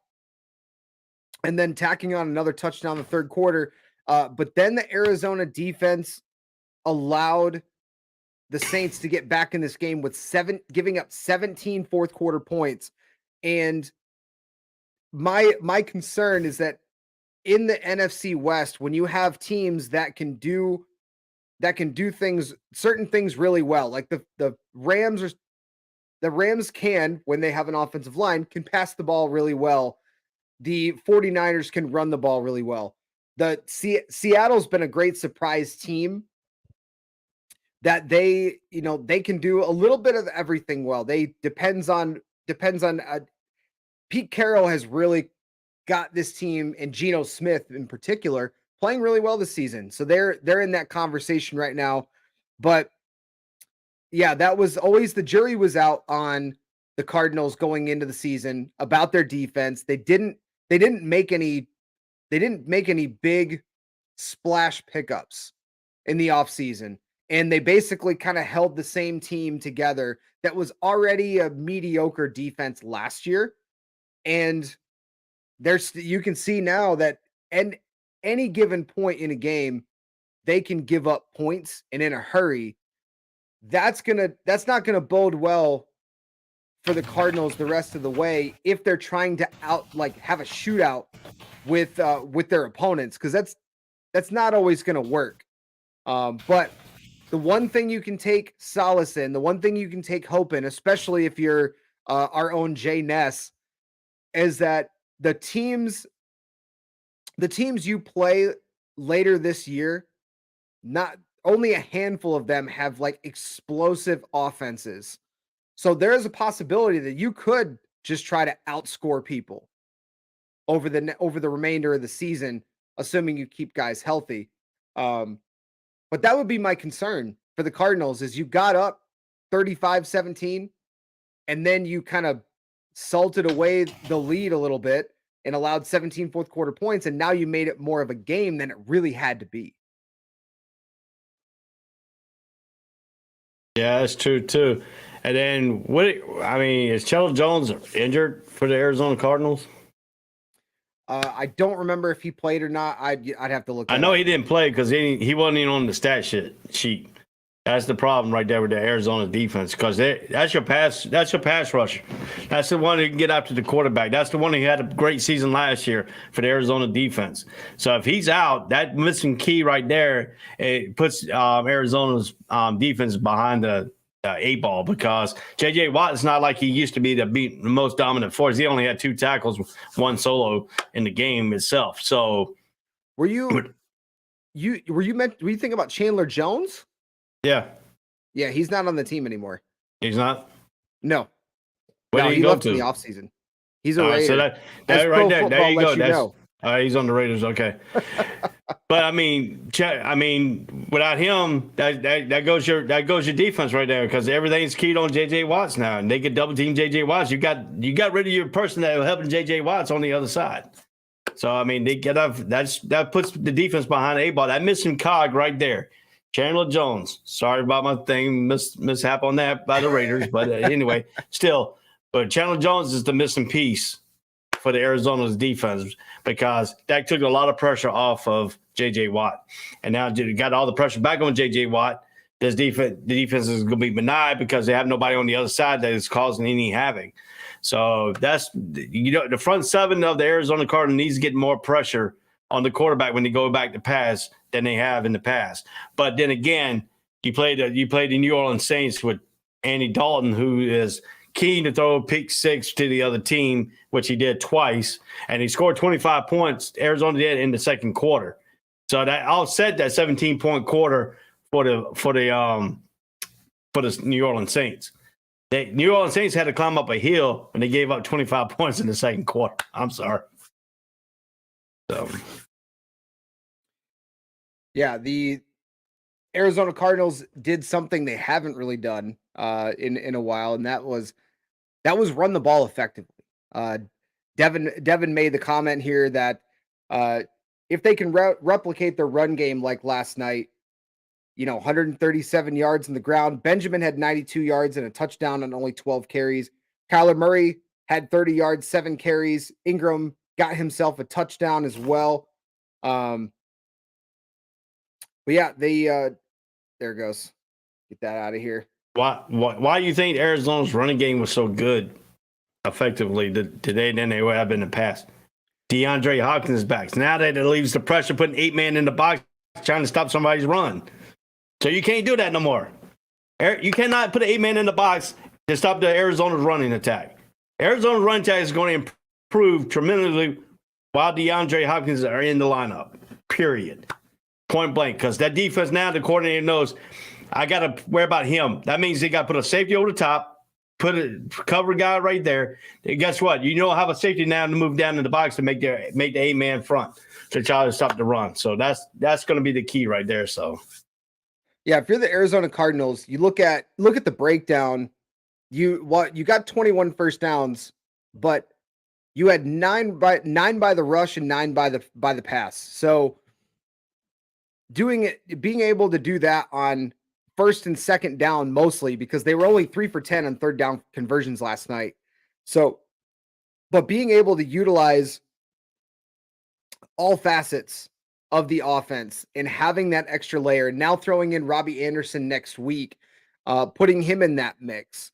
and then tacking on another touchdown in the third quarter. But then the Arizona defense allowed the Saints to get back in this game with giving up 17 fourth quarter points. And my concern is that in the NFC West, when you have teams that can do certain things really well, like the Rams can, when they have an offensive line, can pass the ball really well. The 49ers can run the ball really well. Seattle's been a great surprise team that they can do a little bit of everything well. Depends on Pete Carroll has really got this team, and Geno Smith in particular, playing really well this season. So they're in that conversation right now. But yeah, that was always, the jury was out on the Cardinals going into the season about their defense. They didn't make any big splash pickups in the offseason. And they basically kind of held the same team together that was already a mediocre defense last year. And you can see now that any given point in a game, they can give up points, and in a hurry. That's not gonna bode well for the Cardinals the rest of the way if they're trying to have a shootout with their opponents, because that's not always gonna work. But the one thing you can take solace in, the one thing you can take hope in, especially if you're our own Jay Ness, is that the teams you play later this year, not only a handful of them have like explosive offenses. So there is a possibility that you could just try to outscore people over the remainder of the season, assuming you keep guys healthy. But that would be my concern for the Cardinals, is you got up 35-17 and then you kind of salted away the lead a little bit and allowed 17 fourth quarter points, and now you made it more of a game than it really had to be. Yeah, that's true too. And then is Chandler Jones injured for the Arizona Cardinals? I don't remember if he played or not. I'd have to look. I know he didn't play because he wasn't even on the stat sheet. That's the problem right there with the Arizona defense, because that's your pass rusher. That's the one who can get after the quarterback. That's the one who had a great season last year for the Arizona defense. So if he's out, that missing key right there, it puts Arizona's defense behind the eight ball, because J.J. Watt is not like he used to be the most dominant force. He only had 2 tackles, 1 solo in the game itself. So were you thinking about Chandler Jones? Yeah. Yeah, he's not on the team anymore. He's not? No. Where did he go left to? in the offseason. He's a Raider. So that right there. There you go. He's on the Raiders. Okay. But I mean, without him, that goes your defense right there, because everything's keyed on J.J. Watts now, and they get double team J.J. Watts. You got rid of your person that was helping J.J. Watts on the other side. So I mean, that puts the defense behind the eight ball. That missing cog right there. Chandler Jones. Sorry about my thing, mishap on that by the Raiders, but anyway, still. But Chandler Jones is the missing piece for the Arizona's defense, because that took a lot of pressure off of J.J. Watt. And now you got all the pressure back on J.J. Watt. The defense is going to be benign because they have nobody on the other side that is causing any havoc. So that's, the front seven of the Arizona Cardinals needs to get more pressure on the quarterback when they go back to pass than they have in the past. But then again, you played the New Orleans Saints with Andy Dalton, who is keen to throw a pick six to the other team, which he did twice, and he scored 25 points. Arizona did in the second quarter, so that offset that 17-point quarter for the New Orleans Saints. The New Orleans Saints had to climb up a hill when they gave up 25 points in the second quarter. I'm sorry. So. Yeah, the Arizona Cardinals did something they haven't really done in a while, and that was run the ball effectively. Devin made the comment here that if they can replicate their run game like last night, 137 yards in the ground. Benjamin had 92 yards and a touchdown on only 12 carries. Kyler Murray had 30 yards, 7 carries. Ingram got himself a touchdown as well. But yeah, there it goes. Get that out of here. Why do you think Arizona's running game was so good effectively today than they would have in the past? DeAndre Hopkins is back. So now that it leaves the pressure putting 8 men in the box trying to stop somebody's run. So you can't do that no more. You cannot put an 8 man in the box to stop the Arizona's running attack. Arizona's running attack is going to improve tremendously while DeAndre Hopkins are in the lineup, period. Point blank, because that defense now, the coordinator knows, I got to worry about him. That means they got to put a safety over the top. put a cover guy right there. And guess what? You don't have a safety now to move down in the box to make the 8-man front to try to stop the run. So that's going to be the key right there. So, yeah, if you're the Arizona Cardinals, you look at the breakdown. You got 21 first downs, but you had 9 by the rush and 9 by the pass. So being able to do that on first and second down mostly, because they were only 3 for 10 on third down conversions last night. So, but being able to utilize all facets of the offense and having that extra layer, now throwing in Robbie Anderson next week, putting him in that mix.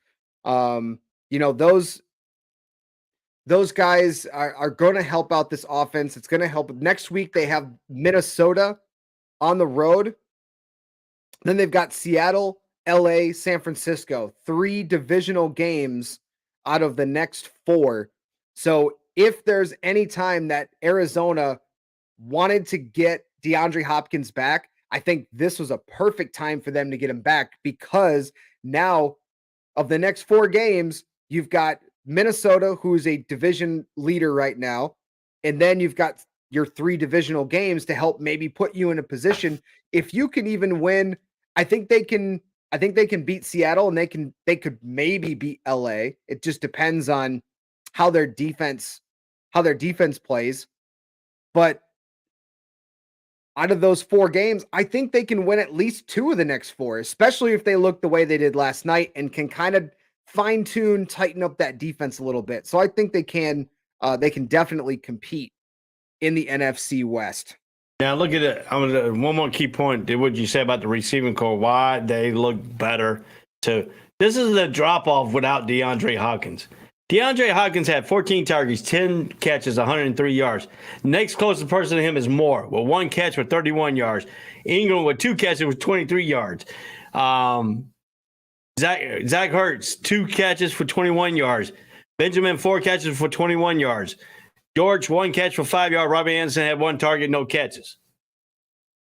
Those guys are going to help out this offense. It's going to help. Next week, they have Minnesota on the road. Then they've got Seattle, LA, San Francisco, 3 divisional games out of the next 4. So if there's any time that Arizona wanted to get DeAndre Hopkins back, I think this was a perfect time for them to get him back, because now of the next 4 games, you've got Minnesota, who's a division leader right now, and then you've got your 3 divisional games to help maybe put you in a position. If you can even win, I think they can beat Seattle, and they could maybe beat LA. It just depends on how their defense plays. But out of those 4 games, I think they can win at least 2 of the next 4, especially if they look the way they did last night and can kind of fine-tune, tighten up that defense a little bit. So I think they can definitely compete in the NFC West. Now look at it. One more key point. What you say about the receiving core, why they look better too. This is the drop-off without DeAndre Hopkins. DeAndre Hopkins had 14 targets, 10 catches, 103 yards. Next closest person to him is Moore with 1 catch for 31 yards. Ingram with 2 catches with 23 yards. Zach Ertz, 2 catches for 21 yards. Benjamin, 4 catches for 21 yards. George, 1 catch for 5 yards. Robbie Anderson had 1 target, no catches.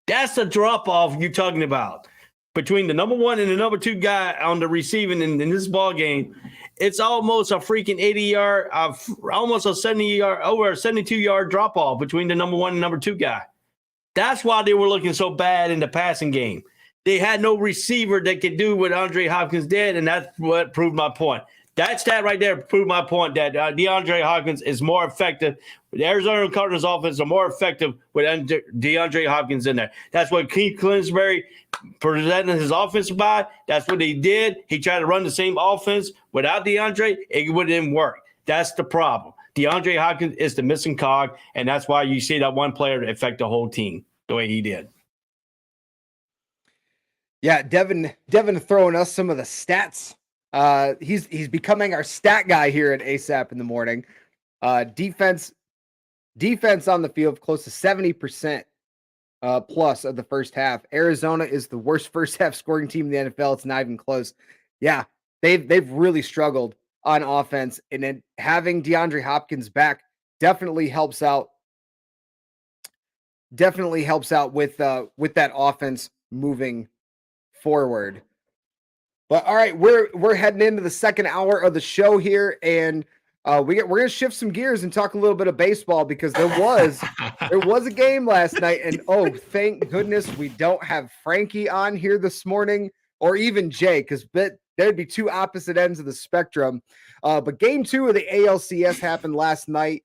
That's the drop-off you're talking about. Between the number 1 and the number 2 guy on the receiving in this ball game, it's almost a freaking 80-yard, almost a 70-yard, over a 72-yard drop-off between the number 1 and number 2 guy. That's why they were looking so bad in the passing game. They had no receiver that could do what Andre Hopkins did, and that's what proved my point. That stat right there proved my point that DeAndre Hopkins is more effective. The Arizona Cardinals offense are more effective with DeAndre Hopkins in there. That's what Keith Kingsbury presented his offense by. That's what he did. He tried to run the same offense without DeAndre. It wouldn't work. That's the problem. DeAndre Hopkins is the missing cog, and that's why you see that one player affect the whole team the way he did. Yeah, Devin throwing us some of the stats. He's becoming our stat guy here at ASAP in the morning. Defense on the field close to 70% plus of the first half. Arizona is the worst first half scoring team in the NFL. It's not even close. Yeah, they've really struggled on offense, and then having DeAndre Hopkins back definitely helps out. Definitely helps out with that offense moving forward. But all right, we're heading into the second hour of the show here, and we're gonna shift some gears and talk a little bit of baseball, because there was a game last night, and oh, thank goodness we don't have Frankie on here this morning, or even Jay, because there'd be 2 opposite ends of the spectrum. But game 2 of the ALCS happened last night.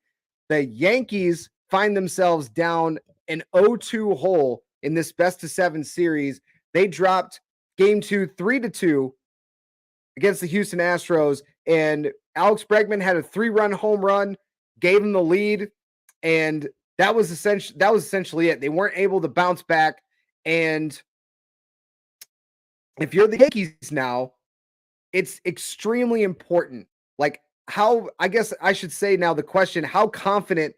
The Yankees find themselves down an 0-2 hole in this best-of-7 series. They dropped game 2, 3-2 against the Houston Astros, and Alex Bregman had a 3-run home run, gave him the lead, and that was essentially it. They weren't able to bounce back, and if you're the Yankees now, it's extremely important. Like, I guess I should say now the question, how confident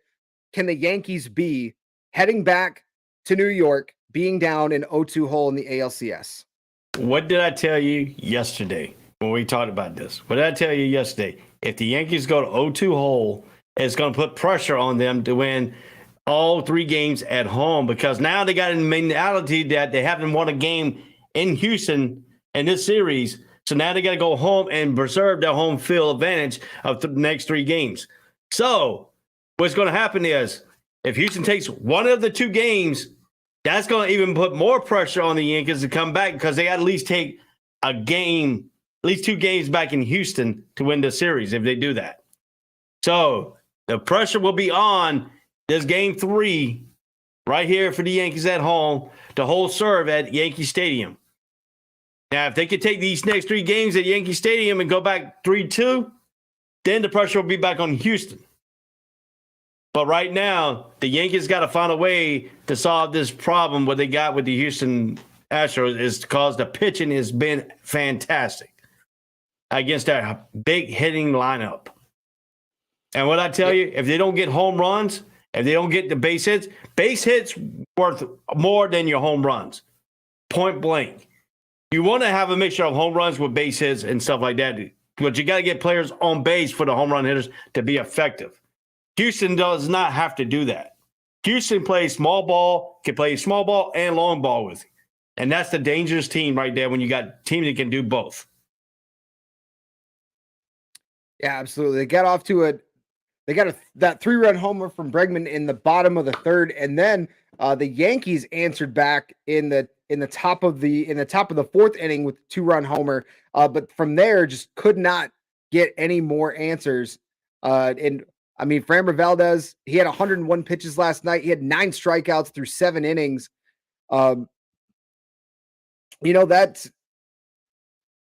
can the Yankees be heading back to New York, being down an 0-2 hole in the ALCS? What did I tell you yesterday when we talked about this? What did I tell you yesterday? If the Yankees go to 0-2 hole, it's going to put pressure on them to win all 3 games at home, because now they got a mentality that they haven't won a game in Houston in this series So now they got to go home and preserve their home field advantage of the next 3 games. So what's going to happen is if Houston takes one of the 2 games, that's going to even put more pressure on the Yankees to come back because they got to at least take a game, at least 2 games back in Houston to win the series if they do that. So the pressure will be on this game 3 right here for the Yankees at home to hold serve at Yankee Stadium. Now, if they could take these next 3 games at Yankee Stadium and go back 3-2, then the pressure will be back on Houston. But right now, the Yankees got to find a way to solve this problem. What they got with the Houston Astros is because the pitching has been fantastic against their big hitting lineup. And what I tell you, if they don't get home runs, if they don't get the base hits worth more than your home runs, point blank. You want to have a mixture of home runs with base hits and stuff like that, but you got to get players on base for the home run hitters to be effective. Houston does not have to do that. Houston plays small ball, can play small ball and long ball with you. And that's the dangerous team right there when you got teams that can do both. Yeah, absolutely. They got that 3-run homer from Bregman in the bottom of the 3rd, and then the Yankees answered back in the top of the 4th inning with a 2-run homer. But from there, just could not get any more answers. And I mean, Framber Valdez, he had 101 pitches last night. He had 9 strikeouts through 7 innings. That's,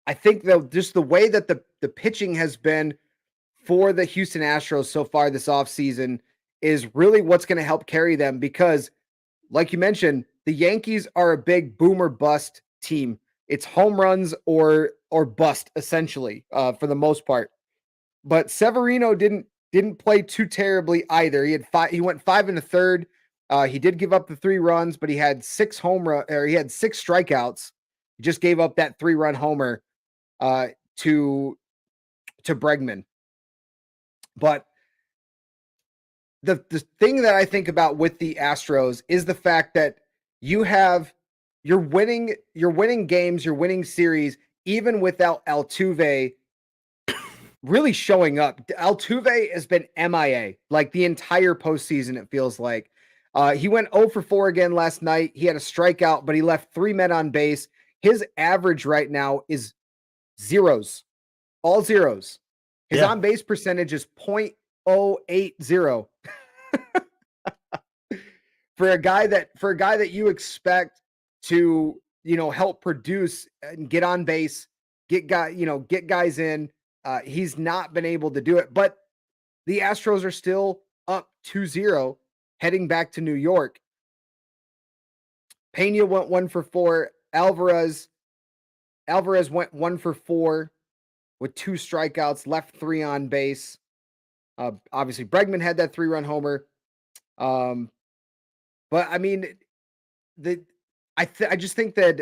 I think just the way that the pitching has been for the Houston Astros so far this offseason is really what's going to help carry them because, like you mentioned, the Yankees are a big boom or bust team. It's home runs or bust, essentially, for the most part. But Severino didn't play too terribly either. He went 5 1/3. He did give up the 3 runs, but he had 6 strikeouts. He just gave up that 3-run homer to Bregman. But the thing that I think about with the Astros is the fact that you're winning games, you're winning series, even without Altuve really showing up. Altuve has been MIA like the entire postseason, it feels like. He went 0 for 4 again last night. He had a strikeout, but he left 3 men on base. His average right now is zeros, all zeros. His on-base percentage is .080. For a guy that you expect to, help produce and get on base, get guys in, he's not been able to do it. But the Astros are still up 2-0 heading back to New York. Pena went 1 for 4. Alvarez went 1 for 4 with 2 strikeouts, left 3 on base. Obviously, Bregman had that 3-run homer. But I mean, I just think that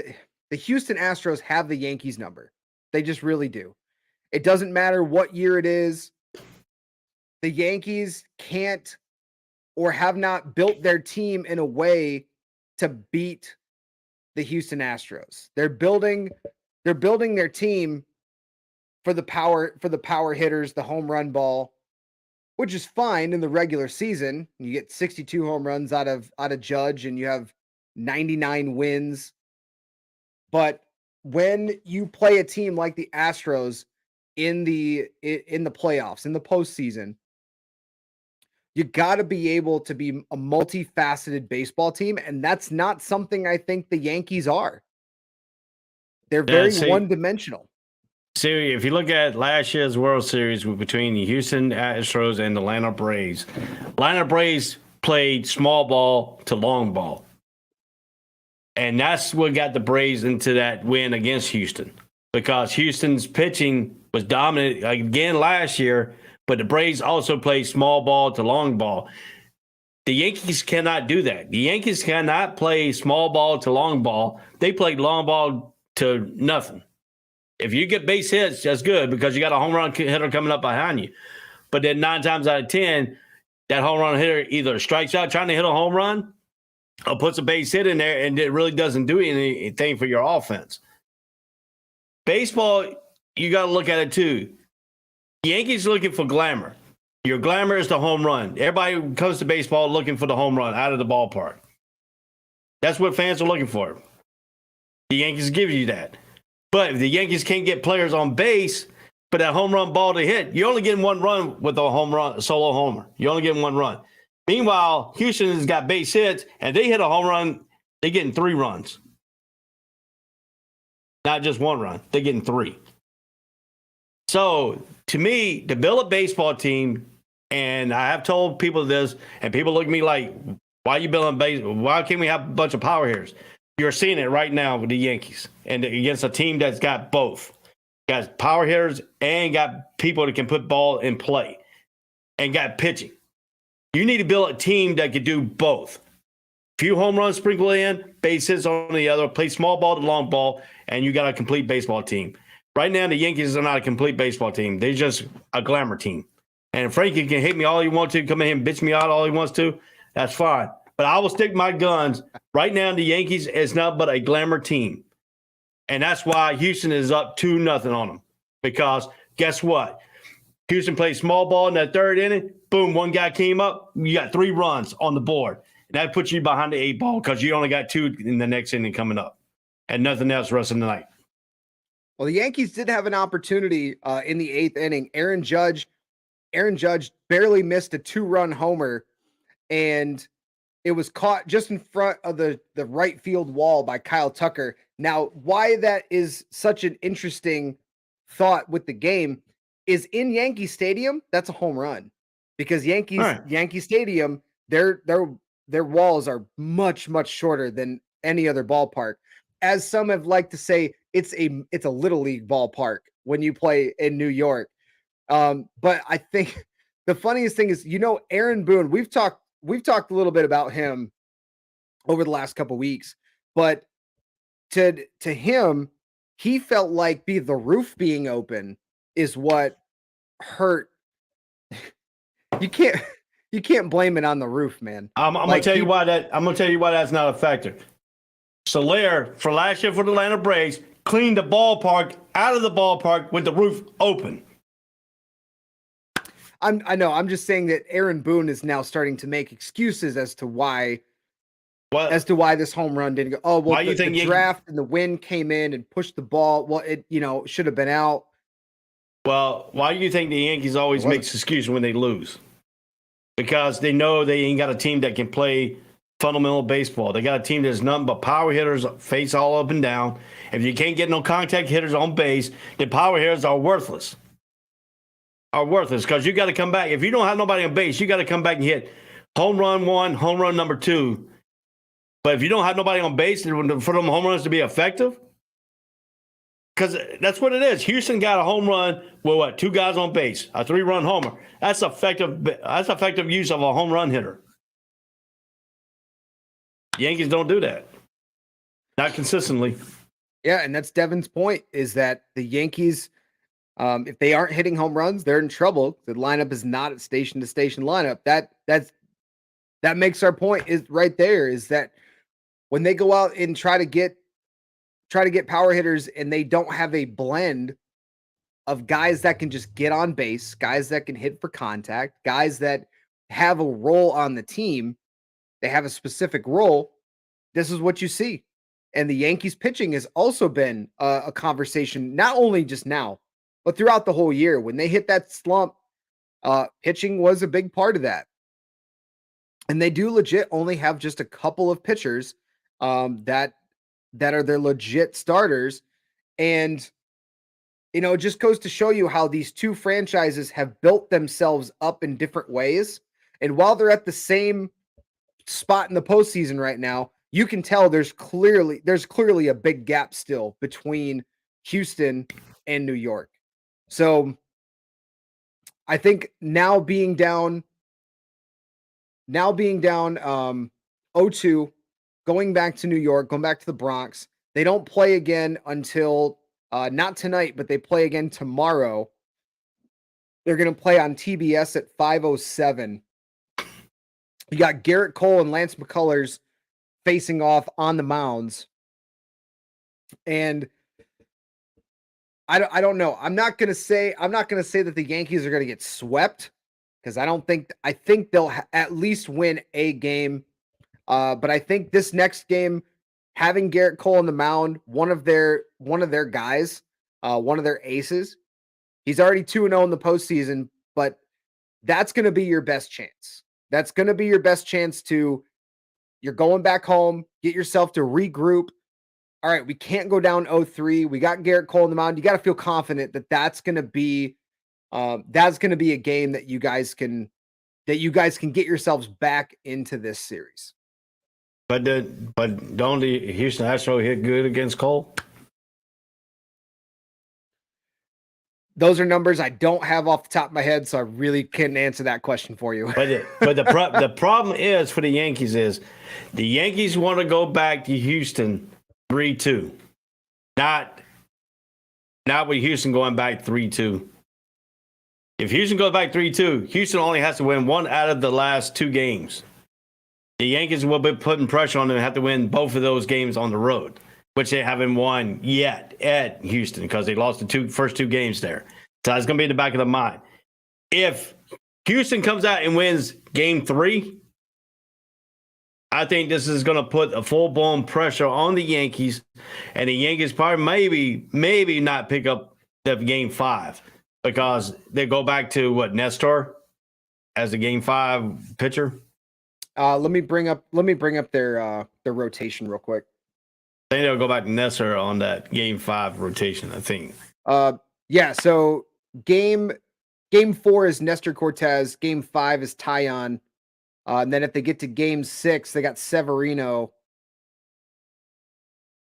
the Houston Astros have the Yankees number. They just really do. It doesn't matter what year it is. The Yankees can't or have not built their team in a way to beat the Houston Astros. They're building their team for the power hitters, the home run ball, which is fine in the regular season. You get 62 home runs out of Judge and you have 99 wins. But when you play a team like the Astros in the playoffs, in the postseason, you got to be able to be a multifaceted baseball team, and that's not something I think the Yankees are. They're very one-dimensional. See, if you look at last year's World Series between the Houston Astros and the Atlanta Braves played small ball to long ball. And that's what got the Braves into that win against Houston, because Houston's pitching was dominant again last year, but the Braves also played small ball to long ball. The Yankees cannot do that. The Yankees cannot play small ball to long ball. They played long ball to nothing. If you get base hits, that's good because you got a home run hitter coming up behind you. But then 9 times out of 10, that home run hitter either strikes out trying to hit a home run or puts a base hit in there, and it really doesn't do anything for your offense. Baseball, you got to look at it too. Yankees looking for glamour. Your glamour is the home run. Everybody comes to baseball looking for the home run out of the ballpark. That's what fans are looking for. The Yankees give you that. But if the Yankees can't get players on base for that home run ball to hit, you're only getting one run with a home run, a solo homer. You're only getting one run. Meanwhile, Houston has got base hits, and they hit a home run, they're getting 3 runs. Not just 1 run. They're getting 3. So, to me, to build a baseball team, and I have told people this, and people look at me like, why are you building baseball? Why can't we have a bunch of power hitters? You're seeing it right now with the Yankees and against a team that's got both. Got power hitters and got people that can put ball in play and got pitching. You need to build a team that can do both. Few home runs sprinkled in, base hits on the other, play small ball to long ball, and you got a complete baseball team. Right now, the Yankees are not a complete baseball team. They're just a glamour team. And Frankie can hit me all he wants to, come in here and bitch me out all he wants to. That's fine. But I will stick my guns. Right now, the Yankees is not but a glamour team. And that's why Houston is up 2-0 on them. Because guess what? Houston played small ball in that 3rd inning. Boom, 1 guy came up. You got 3 runs on the board. And that puts you behind the 8 ball because you only got 2 in the next inning coming up. And nothing else the rest of the night. Well, the Yankees did have an opportunity in the 8th inning. Aaron Judge barely missed a 2-run homer, and it was caught just in front of the right field wall by Kyle Tucker. Now, why that is such an interesting thought with the game is in Yankee Stadium, that's a home run. Because Yankee Stadium, their walls are much, much shorter than any other ballpark. As some have liked to say, it's a little league ballpark when you play in New York. But I think the funniest thing is, Aaron Boone, we've talked a little bit about him over the last couple weeks, but to him, he felt like the roof being open is what hurt. You can't blame it on the roof, man. I'm gonna tell you why that's not a factor. Soler, for last year for the Atlanta Braves, cleaned the ballpark out of the ballpark with the roof open. I know. I'm just saying that Aaron Boone is now starting to make excuses as to why this home run didn't go. Oh, well, the draft and the wind came in and pushed the ball. Well, it should have been out. Well, why do you think the Yankees always make excuses when they lose? Because they know they ain't got a team that can play fundamental baseball. They got a team that's nothing but power hitters, face all up and down. If you can't get no contact hitters on base, the power hitters are worthless. Because you got to come back. If you don't have nobody on base, you got to come back and hit home run 1, home run number 2. But if you don't have nobody on base for them home runs to be effective, because that's what it is. Houston got a home run with 2 guys on base, a 3-run homer. That's effective use of a home run hitter. Yankees don't do that. Not consistently. Yeah, and that's Devin's point, is that the Yankees, if they aren't hitting home runs, they're in trouble. The lineup is not a station-to-station lineup. That makes our point is right there, is that when they go out and try to get power hitters and they don't have a blend of guys that can just get on base, guys that can hit for contact, guys that have a role on the team, they have a specific role, this is what you see. And the Yankees pitching has also been a conversation, not only just now, but throughout the whole year. When they hit that slump, pitching was a big part of that. And they do legit only have just a couple of pitchers that are their legit starters. And, it just goes to show you how these two franchises have built themselves up in different ways. And while they're at the same spot in the postseason right now, you can tell there's clearly a big gap still between Houston and New York. So I think now being down 0-2, going back to New York, going back to the Bronx, they don't play again until not tonight, but they play again tomorrow. They're going to play on TBS at 5:07. You got Garrett Cole and Lance McCullers facing off on the mounds. And I don't know. I'm not gonna say that the Yankees are gonna get swept because I think they'll at least win a game. But I think this next game, having Garrett Cole on the mound, one of their guys, one of their aces, he's already 2-0 in the postseason, but that's going to be your best chance. That's going to be your best chance you're going back home, get yourself to regroup. All right, we can't go down 0-3. We got Garrett Cole on the mound. You got to feel confident that that's going to be a game that you guys can get yourselves back into this series. But don't the Houston Astros hit good against Cole? Those are numbers I don't have off the top of my head, so I really can't answer that question for you. But the problem is for the Yankees is the Yankees want to go back to Houston 3-2, not with Houston going back 3-2. If Houston goes back 3-2, Houston only has to win one out of the last two games. The Yankees will be putting pressure on them and have to win both of those games on the road, which they haven't won yet at Houston because they lost the first two games there. So it's going to be in the back of the mind. If Houston comes out and wins game 3, I think this is going to put a full-blown pressure on the Yankees, and the Yankees probably maybe not pick up the game 5 because they go back to Nestor as the game 5 pitcher. Let me bring up their rotation real quick. I think they'll go back to Nestor on that game 5 rotation, I think. Yeah, so game 4 is Nestor Cortez, game 5 is Taillon. And then if they get to game 6, they got Severino.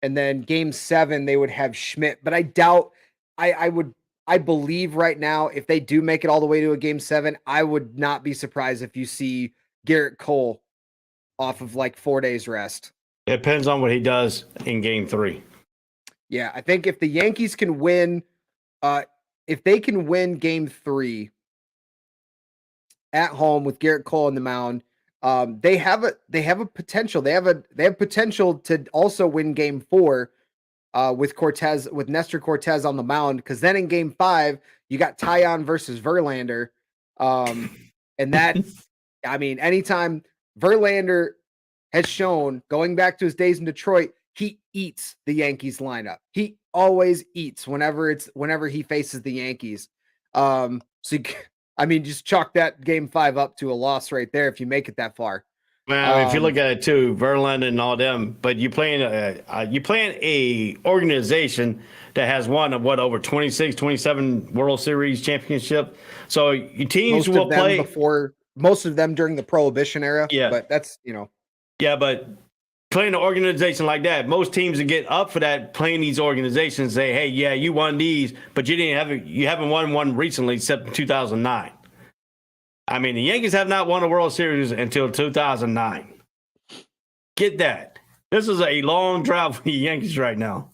And then game 7, they would have Schmidt. But I doubt I believe right now, if they do make it all the way to a game 7, I would not be surprised if you see Garrett Cole off of like 4 days rest. It depends on what he does in game 3. Yeah, I think if the Yankees can win, if they can win game 3 at home with Garrett Cole on the mound, they have a potential. They have potential to also win game 4 with Nestor Cortez on the mound, because then in game 5 you got Taillon versus Verlander, and that I mean, anytime Verlander has shown, going back to his days in Detroit, he eats the Yankees lineup. He always eats whenever he faces the Yankees. Just chalk that game 5 up to a loss right there if you make it that far. Well, if you look at it too, Verlander and all them, but you playing a organization that has won over 26, 27 World Series championship. So your teams will play before. Most of them during the Prohibition era. Yeah. But that's, Yeah, but playing an organization like that, most teams that get up for that, playing these organizations, say, hey, yeah, you won these, but you haven't won one recently except in 2009. I mean, the Yankees have not won a World Series until 2009. Get that. This is a long drought for the Yankees right now.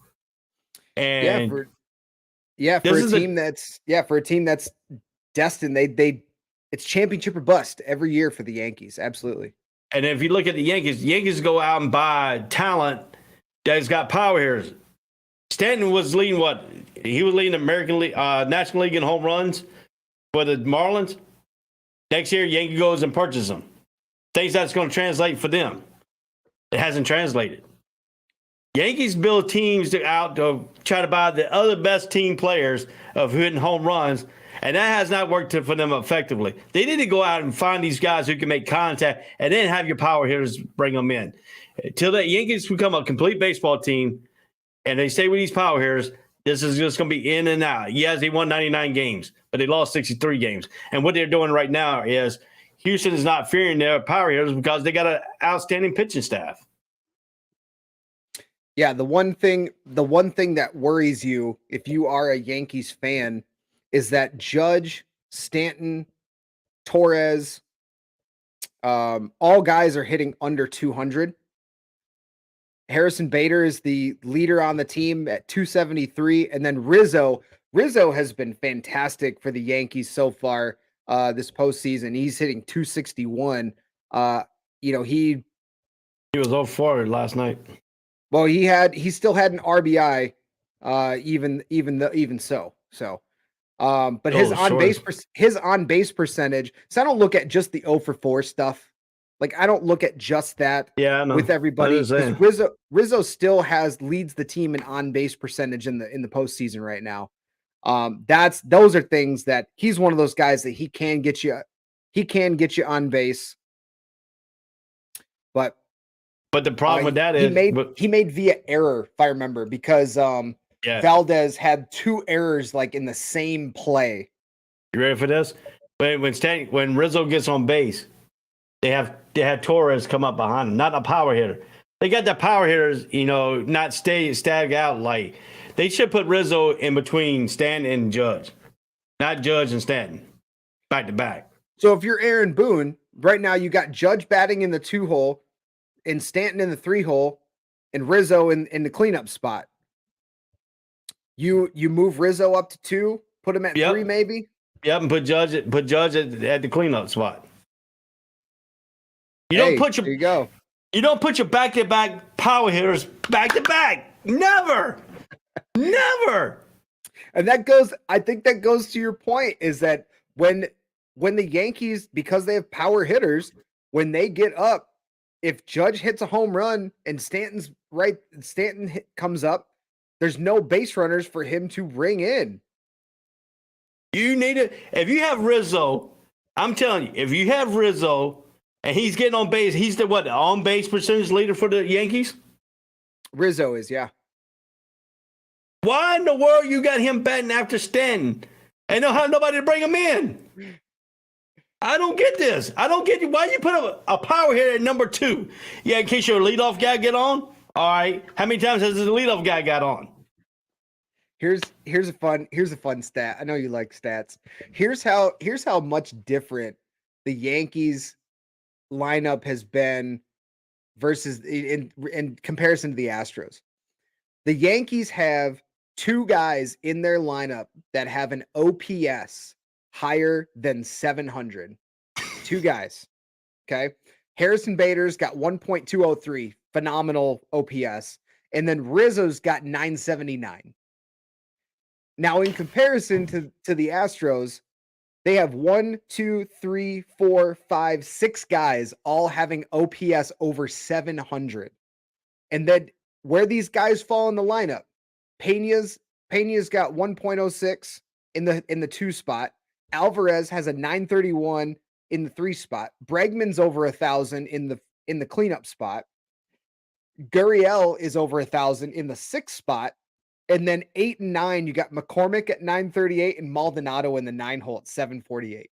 And for a team that's destined, it's championship or bust every year for the Yankees. Absolutely. And if you look at the Yankees go out and buy talent that's got power hitters. Stanton was leading what? He was leading the American League, National League in home runs for the Marlins. Next year, Yankee goes and purchases them. Thinks that's going to translate for them. It hasn't translated. Yankees build teams out to try to buy the other best team players of hitting home runs, and that has not worked for them effectively. They need to go out and find these guys who can make contact and then have your power hitters bring them in. Until the Yankees become a complete baseball team and they stay with these power hitters, this is just going to be in and out. Yes, they won 99 games, but they lost 63 games. And what they're doing right now is Houston is not fearing their power hitters because they got an outstanding pitching staff. Yeah, the one thing that worries you if you are a Yankees fan is that Judge, Stanton, Torres, all guys are hitting under 200. Harrison Bader is the leader on the team at 273, and then Rizzo has been fantastic for the Yankees so far this postseason. He's hitting 261. He was 0-4 last night. Well, he still had an RBI Even so. But Oh, his on base percentage. So I don't look at just the 0 for 4 stuff. Like I don't look at just that yeah, I know. with everybody. I'm just saying. Rizzo still leads the team in on base percentage in the postseason right now. Those are things that he's one of those guys that he can get you on base. But the problem with that is he made via error, if I remember, because yeah. Valdez had 2 errors like in the same play. You ready for this? When Rizzo gets on base, they had Torres come up behind him, not a power hitter. They got the power hitters, not stag out like they should put Rizzo in between Stanton and Judge, not Judge and Stanton, back to back. So if you're Aaron Boone, right now you got Judge batting in the 2 hole, and Stanton in the 3 hole, and Rizzo in the cleanup spot. You move Rizzo up to 2, put him at 3 maybe. Yep, and put Judge at the cleanup spot. There you go. You don't put your back-to-back power hitters back-to-back. Never. Never. And I think that goes to your point, is that when the Yankees, because they have power hitters, when they get up, if Judge hits a home run and Stanton comes up, there's no base runners for him to bring in. You need it. If you have Rizzo, I'm telling you, if you have Rizzo and he's getting on base, he's the on base percentage leader for the Yankees? Rizzo is, yeah. Why in the world you got him batting after Stanton and don't have nobody to bring him in? I don't get this. I don't get you. Why you put a power hitter at number 2? Yeah, in case your leadoff guy get on? All right. How many times has the leadoff guy got on? Here's a fun stat. I know you like stats. Here's how much different the Yankees lineup has been versus in comparison to the Astros. The Yankees have 2 guys in their lineup that have an OPS higher than 700. 2 guys. Okay. Harrison Bader's got 1.203, phenomenal OPS. And then Rizzo's got 979. Now, in comparison to the Astros, they have 1, 2, 3, 4, 5, 6 guys all having OPS over 700. And then where these guys fall in the lineup, Pena's got 1.06 in the 2 spot. Alvarez has a 931 in the 3 spot. Bregman's over 1,000 in the cleanup spot. Gurriel is over 1,000 in the 6th spot. And then 8 and 9, you got McCormick at 938 and Maldonado in the 9 hole at 748.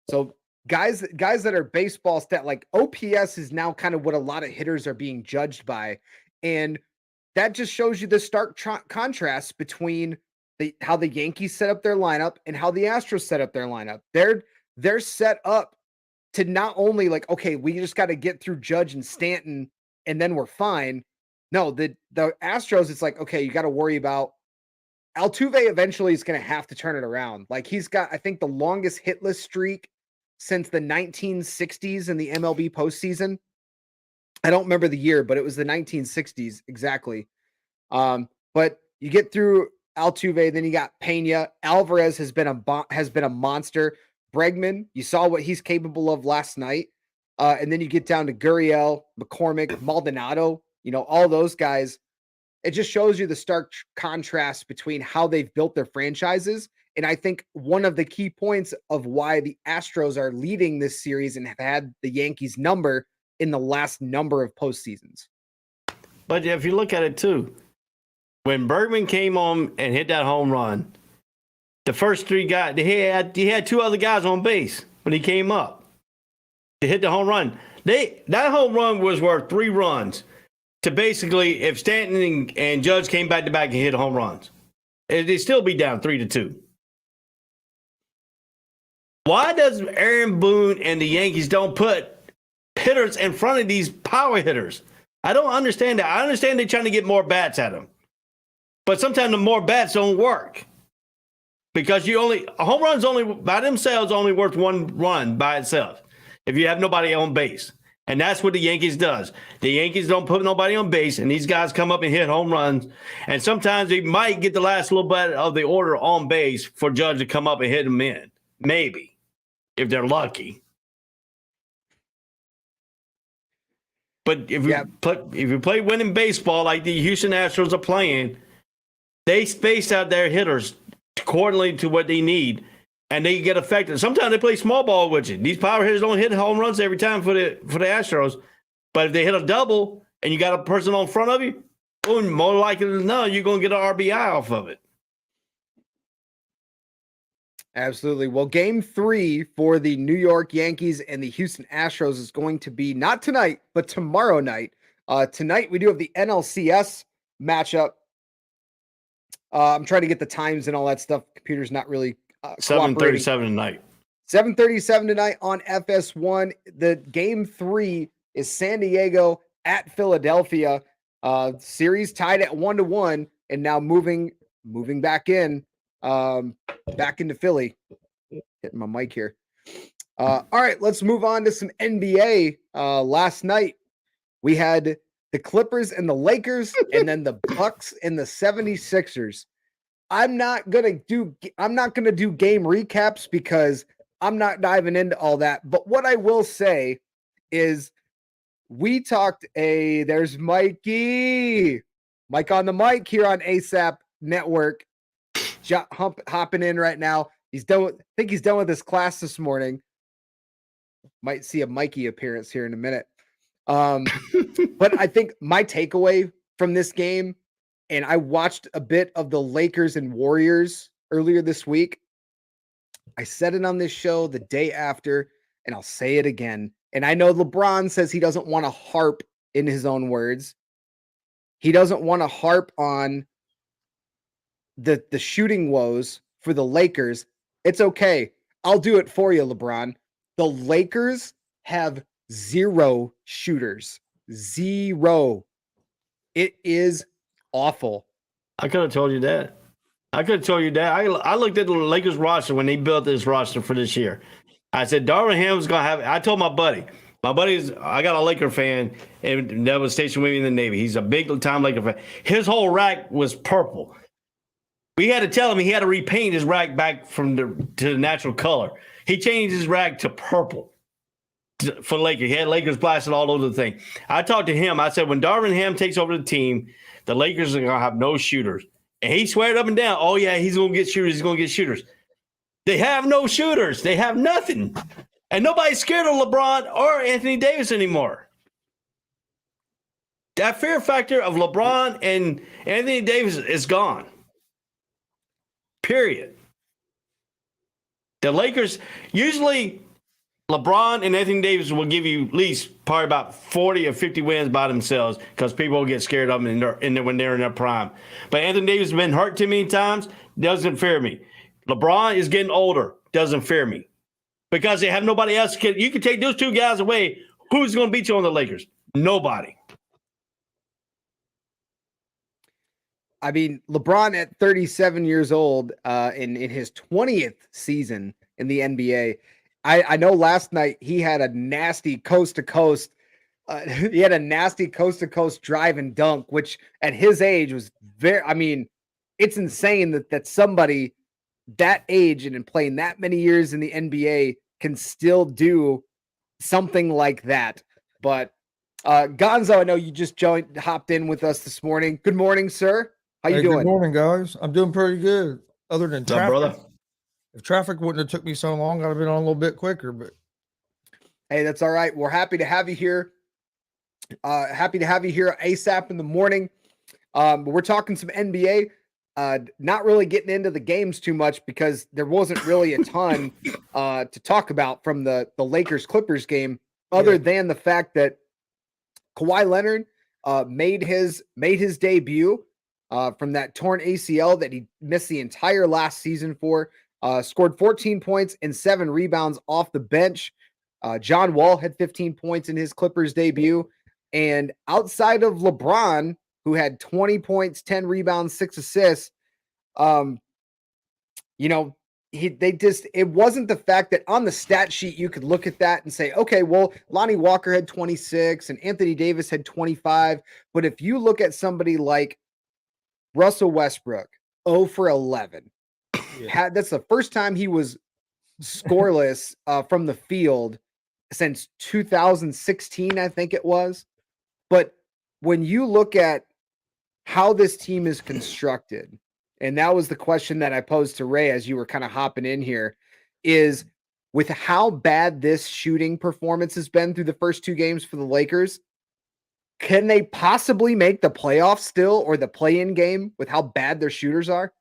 So guys that are baseball stat, like OPS is now kind of what a lot of hitters are being judged by. And that just shows you the stark contrast between how the Yankees set up their lineup and how the Astros set up their lineup. They're set up to not only like, okay, we just got to get through Judge and Stanton and then we're fine. No, the Astros, it's like, okay, you got to worry about Altuve eventually is going to have to turn it around. Like he's got, I think, the longest hitless streak since the 1960s in the MLB postseason. I don't remember the year, but it was the 1960s exactly. But you get through Altuve, then you got Pena. Alvarez has been a monster. Bregman, you saw what he's capable of last night. And then you get down to Gurriel, McCormick, Maldonado. All those guys, it just shows you the stark contrast between how they've built their franchises. And I think one of the key points of why the Astros are leading this series and have had the Yankees number in the last number of postseasons. But if you look at it too, when Bergman came on and hit that home run, the first 3 guys, he had 2 other guys on base when he came up to hit the home run. That home run was worth 3 runs. To basically, if Stanton and Judge came back to back and hit home runs, they'd still be down 3-2. Why does Aaron Boone and the Yankees don't put hitters in front of these power hitters? I don't understand that. I understand they're trying to get more bats at them, but sometimes the more bats don't work because a home run's only by themselves only worth 1 run by itself if you have nobody on base. And that's what the Yankees does. The Yankees don't put nobody on base, and these guys come up and hit home runs. And sometimes they might get the last little bit of the order on base for Judge to come up and hit them in. Maybe, if they're lucky. But if you play winning baseball like the Houston Astros are playing, they space out their hitters accordingly to what they need, and they get affected. Sometimes they play small ball with you. These power hitters don't hit home runs every time for the Astros, but if they hit a double and you got a person on front of you, boom, more likely than not, you're going to get an RBI off of it. Absolutely. Well, game 3 for the New York Yankees and the Houston Astros is going to be not tonight, but tomorrow night. Tonight, we do have the NLCS matchup. I'm trying to get the times and all that stuff. Computer's not really 7:37 tonight. 7:37 tonight on FS1. The game 3 is San Diego at Philadelphia. Series tied at 1-1, and now moving back in. Back into Philly. Hitting my mic here. All right, let's move on to some NBA. Last night we had the Clippers and the Lakers, and then the Bucks and the 76ers. I'm not gonna do game recaps because I'm not diving into all that. But what I will say is we talked there's Mikey. Mike on the mic here on ASAP Network. Hopping in right now. I think he's done with his class this morning. Might see a Mikey appearance here in a minute. But I think my takeaway from this game, and I watched a bit of the Lakers and Warriors earlier this week. I said it on this show the day after, and I'll say it again. And I know LeBron says he doesn't want to harp, in his own words. He doesn't want to harp on the shooting woes for the Lakers. It's okay. I'll do it for you, LeBron. The Lakers have 0 shooters. 0. It is awful. I could have told you that. I looked at the Lakers roster when they built this roster for this year. I said, Darvin Ham's going to have – I told my buddy. I got a Laker fan and that was stationed with me in the Navy. He's a big-time Laker fan. His whole rack was purple. We had to tell him he had to repaint his rack back to the natural color. He changed his rack to purple for Lakers. He had Lakers blasted all over the thing. I talked to him. I said, when Darvin Ham takes over the team, the Lakers are going to have no shooters. And he sweared up and down, oh, yeah, he's going to get shooters. They have no shooters. They have nothing. And nobody's scared of LeBron or Anthony Davis anymore. That fear factor of LeBron and Anthony Davis is gone. Period. The Lakers, usually LeBron and Anthony Davis will give you at least probably about 40 or 50 wins by themselves because people will get scared of them when they're in their prime. But Anthony Davis has been hurt too many times, doesn't fear me. LeBron is getting older, doesn't fear me. Because they have nobody else. You can take those two guys away. Who's going to beat you on the Lakers? Nobody. I mean, LeBron at 37 years old, in his 20th season in the NBA. I know last night he had a nasty coast-to-coast drive and dunk, which at his age was it's insane that somebody that age and playing that many years in the NBA can still do something like that. But Gonzo, I know you just hopped in with us this morning. Good morning, sir. How you doing? Good morning, guys. I'm doing pretty good. Other than traffic, brother? If traffic wouldn't have took me so long, I'd have been on a little bit quicker. But hey, that's all right. We're happy to have you here. ASAP in the morning. We're talking some NBA. Not really getting into the games too much because there wasn't really a ton to talk about from the Lakers-Clippers game, other than the fact that Kawhi Leonard made his debut from that torn ACL that he missed the entire last season for. Scored 14 points and 7 rebounds off the bench. John Wall had 15 points in his Clippers debut. And outside of LeBron, who had 20 points, 10 rebounds, 6 assists, it wasn't the fact that on the stat sheet you could look at that and say, okay, well, Lonnie Walker had 26 and Anthony Davis had 25. But if you look at somebody like Russell Westbrook, 0 for 11, that's the first time he was scoreless from the field since 2016, I think it was. But when you look at how this team is constructed, and that was the question that I posed to Ray as you were kind of hopping in here, is with how bad this shooting performance has been through the first 2 games for the Lakers, can they possibly make the playoffs still, or the play-in game with how bad their shooters are?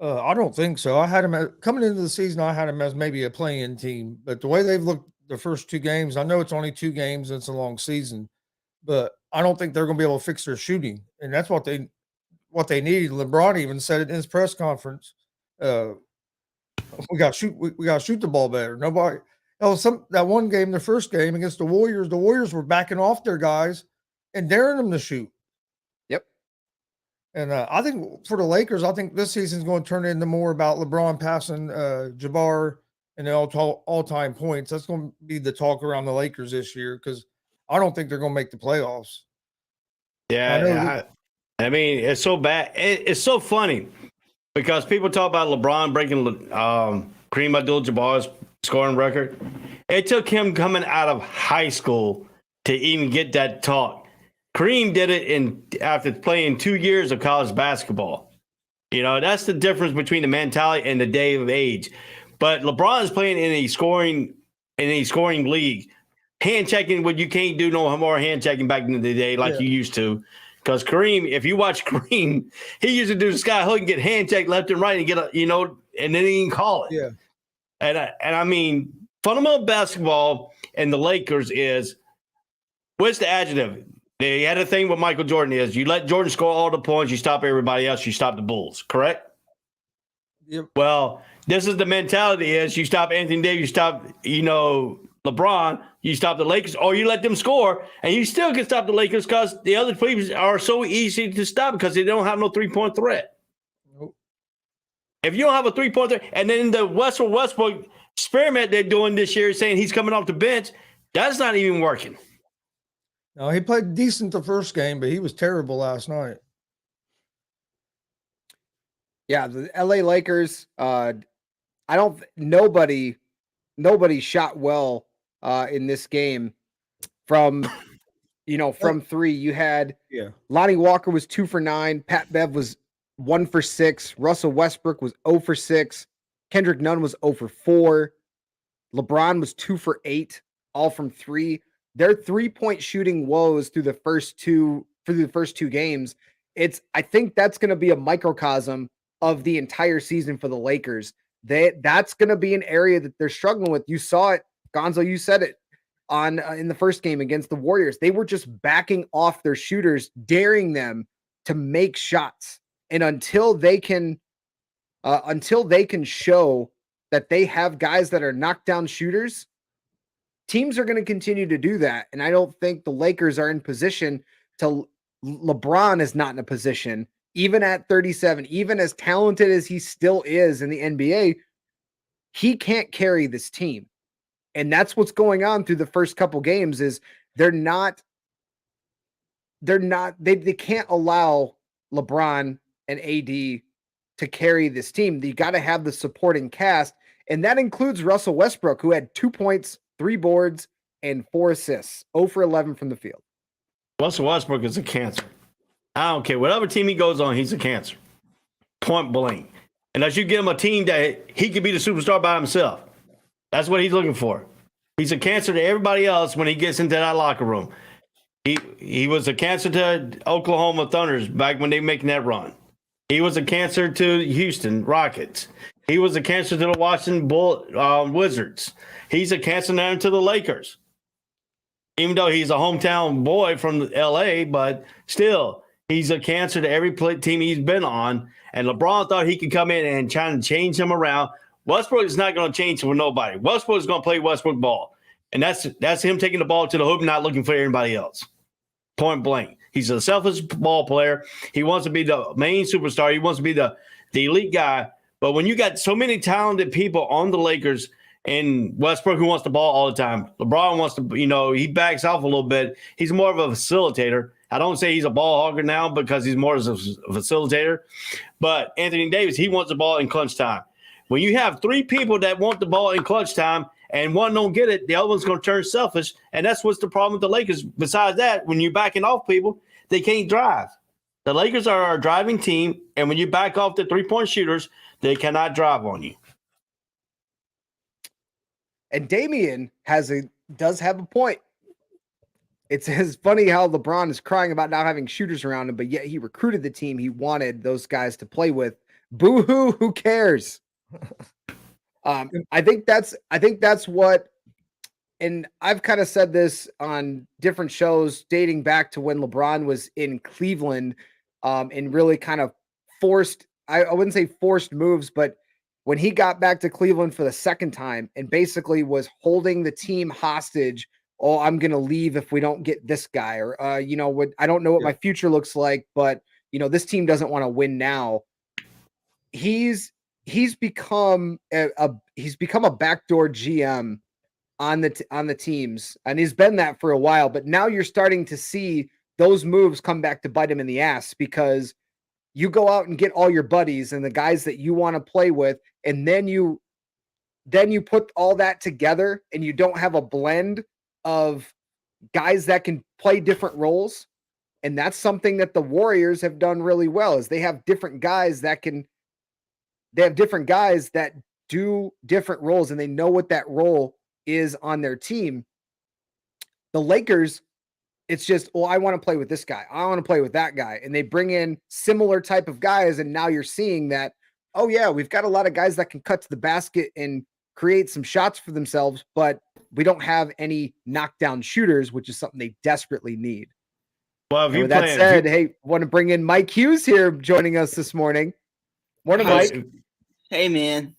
I don't think so. I had them coming into the season. I had them as maybe a play-in team, but the way they've looked the first 2 games, I know it's only 2 games. It's a long season, but I don't think they're going to be able to fix their shooting, and that's what they need. LeBron even said it in his press conference. We got to shoot the ball better. Nobody. That one game, the first game against the Warriors were backing off their guys and daring them to shoot. Yep. And I think for the Lakers, I think this season is going to turn into more about LeBron passing Jabbar and the all-time points. That's going to be the talk around the Lakers this year, because I don't think they're going to make the playoffs. Yeah, I mean, it's so bad. It's so funny because people talk about LeBron breaking Kareem Abdul-Jabbar's scoring record. It took him coming out of high school to even get that talk. Kareem did it after playing 2 years of college basketball. You know, that's the difference between the mentality and the day of age. But LeBron is playing in a scoring league. Hand checking, what you can't do no more hand checking back in the day like you used to. Because Kareem, if you watch Kareem, he used to do the sky hook and get hand checked left and right and get and then he can call it. Yeah. And I mean, fundamental basketball and the Lakers is, what's the adjective? They had a thing with Michael Jordan is you let Jordan score all the points, you stop everybody else, you stop the Bulls, correct? Yep. Well, this is the mentality is you stop Anthony Davis, you stop, LeBron, you stop the Lakers, or you let them score, and you still can stop the Lakers because the other teams are so easy to stop because they don't have no three-point threat. Nope. If you don't have a three-point threat, and then the Westbrook experiment they're doing this year saying he's coming off the bench, that's not even working. No, he played decent the first game, but he was terrible last night. Yeah, the LA Lakers, nobody shot well in this game from 3. You had Lonnie Walker was 2 for 9, Pat Bev was 1 for 6, Russell Westbrook was 0 for 6, Kendrick Nunn was 0 for 4, LeBron was 2 for 8, all from 3. Their 3-point shooting woes through the first two games. I think that's going to be a microcosm of the entire season for the Lakers. That's going to be an area that they're struggling with. You saw it, Gonzo. You said it in the first game against the Warriors. They were just backing off their shooters, daring them to make shots. And until they can show that they have guys that are knockdown shooters, teams are going to continue to do that. And I don't think the Lakers are in position to. LeBron is not in a position, even at 37, even as talented as he still is in the NBA, he can't carry this team. And that's what's going on through the first couple games is they can't allow LeBron and AD to carry this team. You got to have the supporting cast. And that includes Russell Westbrook, who had 2 points, 3 boards, and 4 assists, 0 for 11 from the field. Russell Westbrook is a cancer. I don't care. Whatever team he goes on, he's a cancer. Point blank. Unless you give him a team that he can be the superstar by himself. That's what he's looking for. He's a cancer to everybody else when he gets into that locker room. He was a cancer to Oklahoma Thunders back when they were making that run. He was a cancer to Houston Rockets. He was a cancer to the Washington Wizards. He's a cancer now to the Lakers. Even though he's a hometown boy from L.A., but still, he's a cancer to every team he's been on. And LeBron thought he could come in and try to change him around. Westbrook is not going to change for nobody. Westbrook is going to play Westbrook ball. And that's him taking the ball to the hoop, not looking for anybody else. Point blank. He's a selfish ball player. He wants to be the main superstar. He wants to be the elite guy. But when you got so many talented people on the Lakers and Westbrook who wants the ball all the time, LeBron wants to, he backs off a little bit. He's more of a facilitator. I don't say he's a ball hogger now because he's more as a facilitator. But Anthony Davis, he wants the ball in clutch time. When you have three people that want the ball in clutch time and one don't get it, the other one's going to turn selfish. And that's what's the problem with the Lakers. Besides that, when you're backing off people, they can't drive. The Lakers are a driving team, and when you back off the three-point shooters, they cannot drive on you. And Damian does have a point. It's funny how LeBron is crying about not having shooters around him, but yet he recruited the team he wanted those guys to play with. Boo-hoo, who cares? I think that's what, and I've kind of said this on different shows dating back to when LeBron was in Cleveland, and really kind of forced, I wouldn't say forced moves, but when he got back to Cleveland for the second time and basically was holding the team hostage. Oh, I'm going to leave if we don't get this guy, or, I don't know what my future looks like, but this team doesn't want to win now. He's become a backdoor GM on the teams, and he's been that for a while, but now you're starting to see those moves come back to bite him in the ass, because you go out and get all your buddies and the guys that you want to play with, and then you put all that together and you don't have a blend of guys that can play different roles. And that's something that the Warriors have done really well, is they have different guys that do different roles, and they know what that role is on their team. The Lakers, it's just, I want to play with this guy, I want to play with that guy. And they bring in similar type of guys. And now you're seeing that, oh yeah, we've got a lot of guys that can cut to the basket and create some shots for themselves, but we don't have any knockdown shooters, which is something they desperately need. Well, with that said, hey, want to bring in Mike Hughes here joining us this morning. Morning, Mike. Hey, man.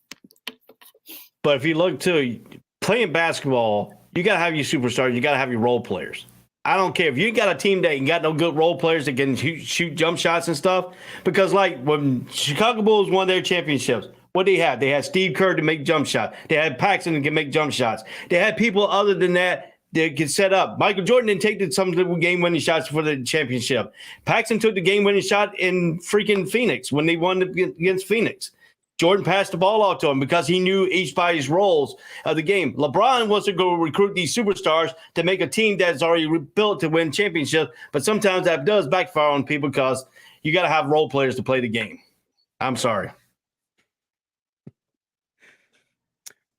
But if you look to playing basketball, you got to have your superstars. You got to have your role players. I don't care if you got a team that ain't got no good role players that can shoot jump shots and stuff. Because like when Chicago Bulls won their championships, what did they have? They had Steve Kerr to make jump shots. They had Paxson to make jump shots. They had people other than that could set up. Michael Jordan didn't take some game-winning shots for the championship. Paxson took the game-winning shot in freaking Phoenix when they won against Phoenix. Jordan passed the ball out to him because he knew each body's roles of the game. LeBron wants to go recruit these superstars to make a team that's already built to win championships, but sometimes that does backfire on people because you got to have role players to play the game. I'm sorry.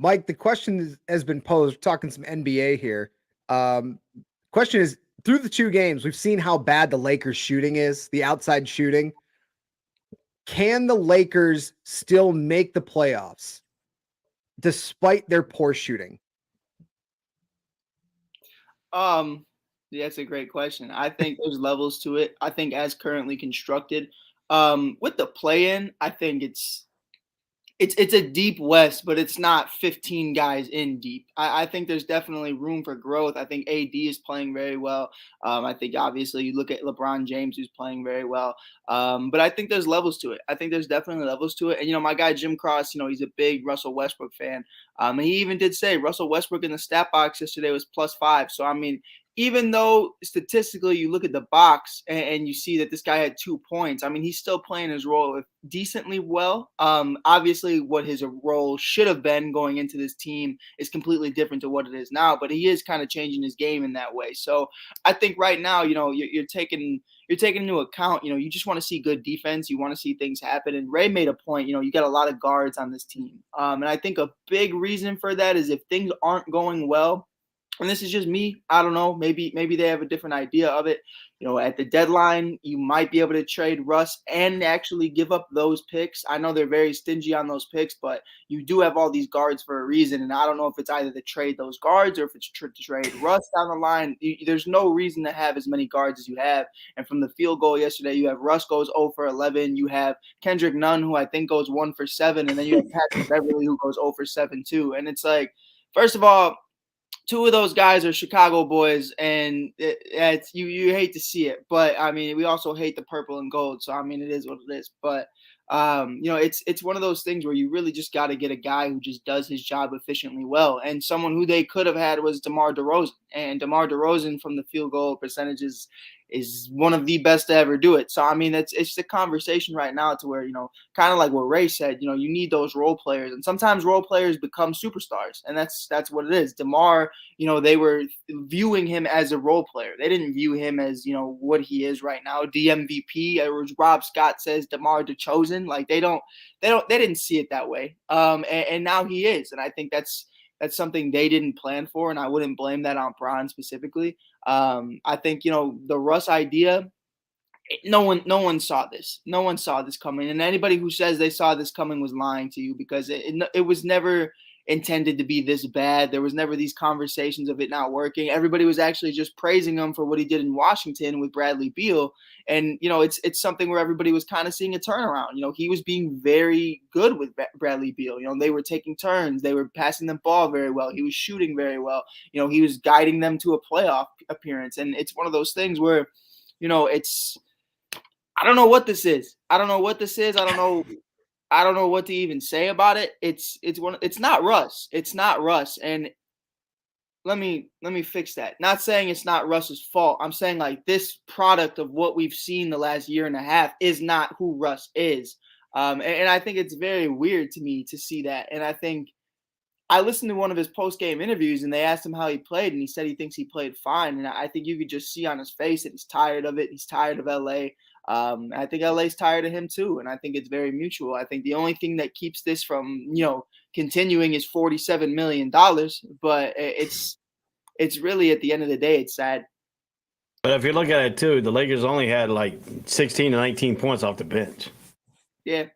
Mike, the question has been posed. We're talking some NBA here. Question is, through the two games, we've seen how bad the Lakers shooting is, the outside shooting. Can the Lakers still make the playoffs despite their poor shooting? That's a great question. I think there's levels to it. I think as currently constructed, with the play-in, I think it's a deep West, but it's not 15 guys in deep. I think there's definitely room for growth. I think AD is playing very well. I think obviously you look at LeBron James, who's playing very well. But I think there's levels to it. I think there's definitely levels to it. And, my guy Jim Cross, he's a big Russell Westbrook fan. And he even did say Russell Westbrook in the stat box yesterday was +5. So, I mean, even though statistically you look at the box and you see that this guy had 2 points, I mean, he's still playing his role decently well. Obviously, what his role should have been going into this team is completely different to what it is now, but he is kind of changing his game in that way. So I think right now, you're taking into account, you just want to see good defense. You want to see things happen. And Ray made a point, you got a lot of guards on this team. And I think a big reason for that is if things aren't going well, and this is just me, I don't know, maybe they have a different idea of it. At the deadline, you might be able to trade Russ and actually give up those picks. I know they're very stingy on those picks, but you do have all these guards for a reason. And I don't know if it's either to trade those guards or if it's to trade Russ down the line. There's no reason to have as many guards as you have. And from the field goal yesterday, you have Russ goes 0 for 11. You have Kendrick Nunn, who I think goes 1 for 7. And then you have Patrick Beverly, who goes 0 for 7 too. And it's like, first of all, two of those guys are Chicago boys, and it's you hate to see it, but I mean, we also hate the purple and gold. So I mean, it is what it is. But it's one of those things where you really just got to get a guy who just does his job efficiently well. And someone who they could have had was DeMar DeRozan, and DeMar DeRozan from the field goal percentages is one of the best to ever do it. So I mean, it's the conversation right now to where, kind of like what Ray said, you need those role players, and sometimes role players become superstars, and that's what it is. DeMar, they were viewing him as a role player. They didn't view him as, what he is right now, DMVP, or as Rob Scott says, DeMar DeChosen. Like they didn't see it that way. And now he is, and I think that's something they didn't plan for, and I wouldn't blame that on Bron specifically. I think, the Russ idea, no one saw this. No one saw this coming. And anybody who says they saw this coming was lying to you, because it was never intended to be this bad. There was never these conversations of it not working. Everybody was actually just praising him for what he did in Washington with Bradley Beal. And, it's something where everybody was kind of seeing a turnaround. He was being very good with Bradley Beal. They were taking turns. They were passing the ball very well. He was shooting very well. He was guiding them to a playoff appearance. And it's one of those things where, I don't know what this is. I don't know what to even say about it. It's not Russ. It's not Russ. And let me fix that. Not saying it's not Russ's fault. I'm saying like this product of what we've seen the last year and a half is not who Russ is. And I think it's very weird to me to see that. And I think I listened to one of his post-game interviews, and they asked him how he played, and he said he thinks he played fine. And I think you could just see on his face that he's tired of it. He's tired of LA. I think LA's tired of him too, and I think it's very mutual. I think the only thing that keeps this from, continuing is $47 million, but it's really, at the end of the day, it's sad. But if you look at it too, the Lakers only had like 16 to 19 points off the bench. Yeah.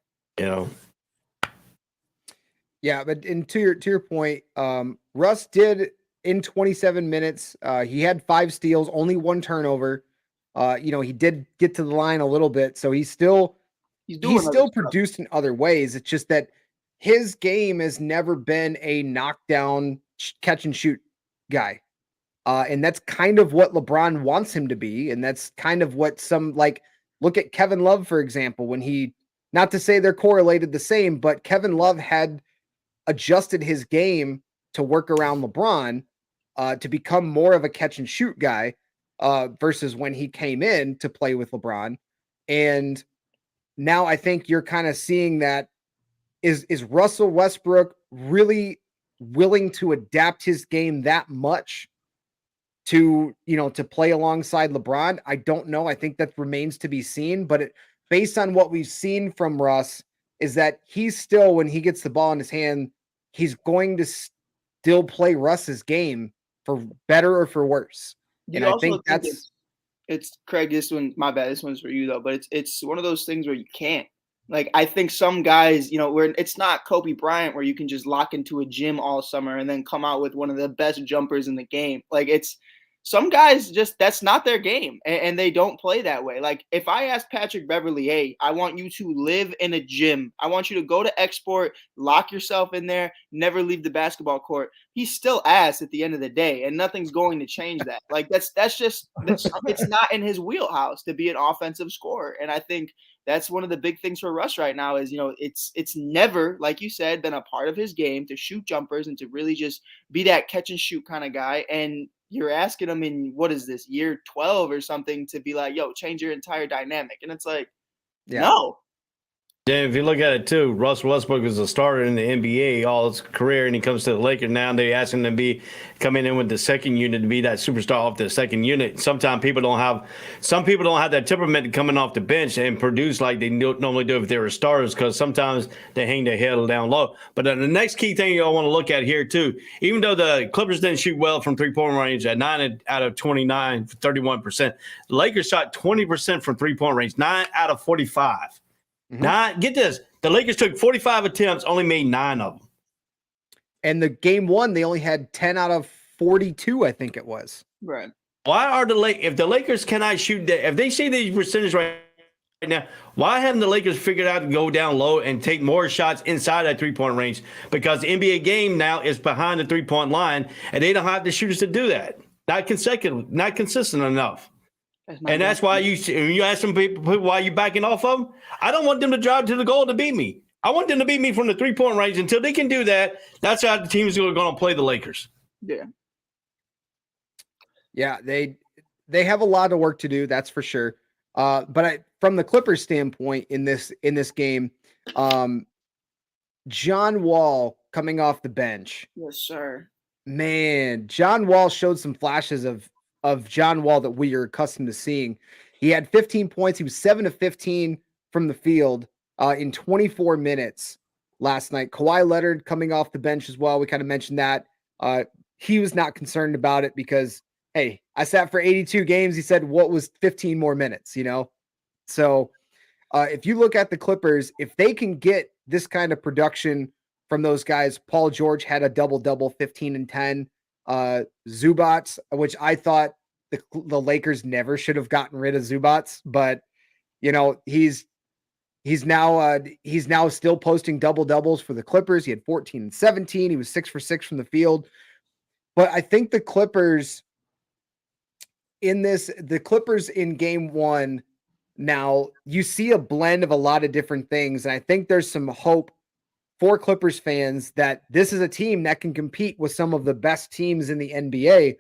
Yeah, but to your point, Russ did in 27 minutes. He had 5 steals, only 1 turnover. He did get to the line a little bit, so he's still produced in other ways. It's just that his game has never been a knockdown catch and shoot guy. And that's kind of what LeBron wants him to be. And that's kind of what look at Kevin Love, for example, when not to say they're correlated the same, but Kevin Love had adjusted his game to work around LeBron, to become more of a catch and shoot guy, versus when he came in to play with LeBron. And now I think you're kind of seeing that is Russell Westbrook really willing to adapt his game that much to play alongside LeBron? I don't know. I think that remains to be seen, but based on what we've seen from Russ, is that he's still, when he gets the ball in his hand, he's going to still play Russ's game, for better or for worse. And I think it's Craig. This one, my bad. This one's for you though. But it's one of those things where you can't. Like, I think some guys, where it's not Kobe Bryant, where you can just lock into a gym all summer and then come out with one of the best jumpers in the game. Like, it's some guys just, that's not their game, and they don't play that way. Like, if I ask Patrick Beverley, hey, I want you to live in a gym, I want you to go to Export, lock yourself in there, never leave the basketball court, he's still ass at the end of the day, and nothing's going to change that. Like, it's not in his wheelhouse to be an offensive scorer. And I think that's one of the big things for Russ right now is, it's never, like you said, been a part of his game to shoot jumpers and to really just be that catch and shoot kind of guy. And you're asking him in, what is this, year 12 or something, to be like, yo, change your entire dynamic. And it's like, no. Then if you look at it too, Russ Westbrook is a starter in the NBA all his career, and he comes to the Lakers now. They're asking him to coming in with the second unit to be that superstar off the second unit. Sometimes people don't have that temperament coming off the bench and produce like they normally do if they were starters, because sometimes they hang their head down low. But then the next key thing y'all want to look at here too, even though the Clippers didn't shoot well from 3-point range at 9 out of 29, 31%, the Lakers shot 20% from 3-point range, 9 out of 45. Mm-hmm. Get this. The Lakers took 45 attempts, only made 9 of them. And the game 1, they only had 10 out of 42, I think it was. Right. Why are if the Lakers cannot shoot, if they see these percentage right now, why haven't the Lakers figured out to go down low and take more shots inside that 3-point range? Because the NBA game now is behind the 3-point line, and they don't have the shooters to do that. Not consistent enough. And that's why you ask some people why you backing off of them. I don't want them to drive to the goal to beat me. I want them to beat me from the 3-point range. Until they can do that, that's how the teams are going to play the Lakers. Yeah, they have a lot of work to do, that's for sure. But from the Clippers standpoint in this game, John Wall coming off the bench. Yes, sir. Man, John Wall showed some flashes of John Wall that we are accustomed to seeing. He had 15 points. He was 7 of 15 from the field in 24 minutes last night. Kawhi Leonard coming off the bench as well. We kind of mentioned that. He was not concerned about it because, hey, I sat for 82 games. He said, what was 15 more minutes, you know? So if you look at the Clippers, if they can get this kind of production from those guys, Paul George had a double-double, 15 and 10. Zubats, which I thought the Lakers never should have gotten rid of Zubats, but you know, he's now still posting double-doubles for the Clippers. He had 14 and 17. He was 6 for 6 from the field. But I think the Clippers in game one, now you see a blend of a lot of different things. And I think there's some hope for Clippers fans that this is a team that can compete with some of the best teams in the NBA.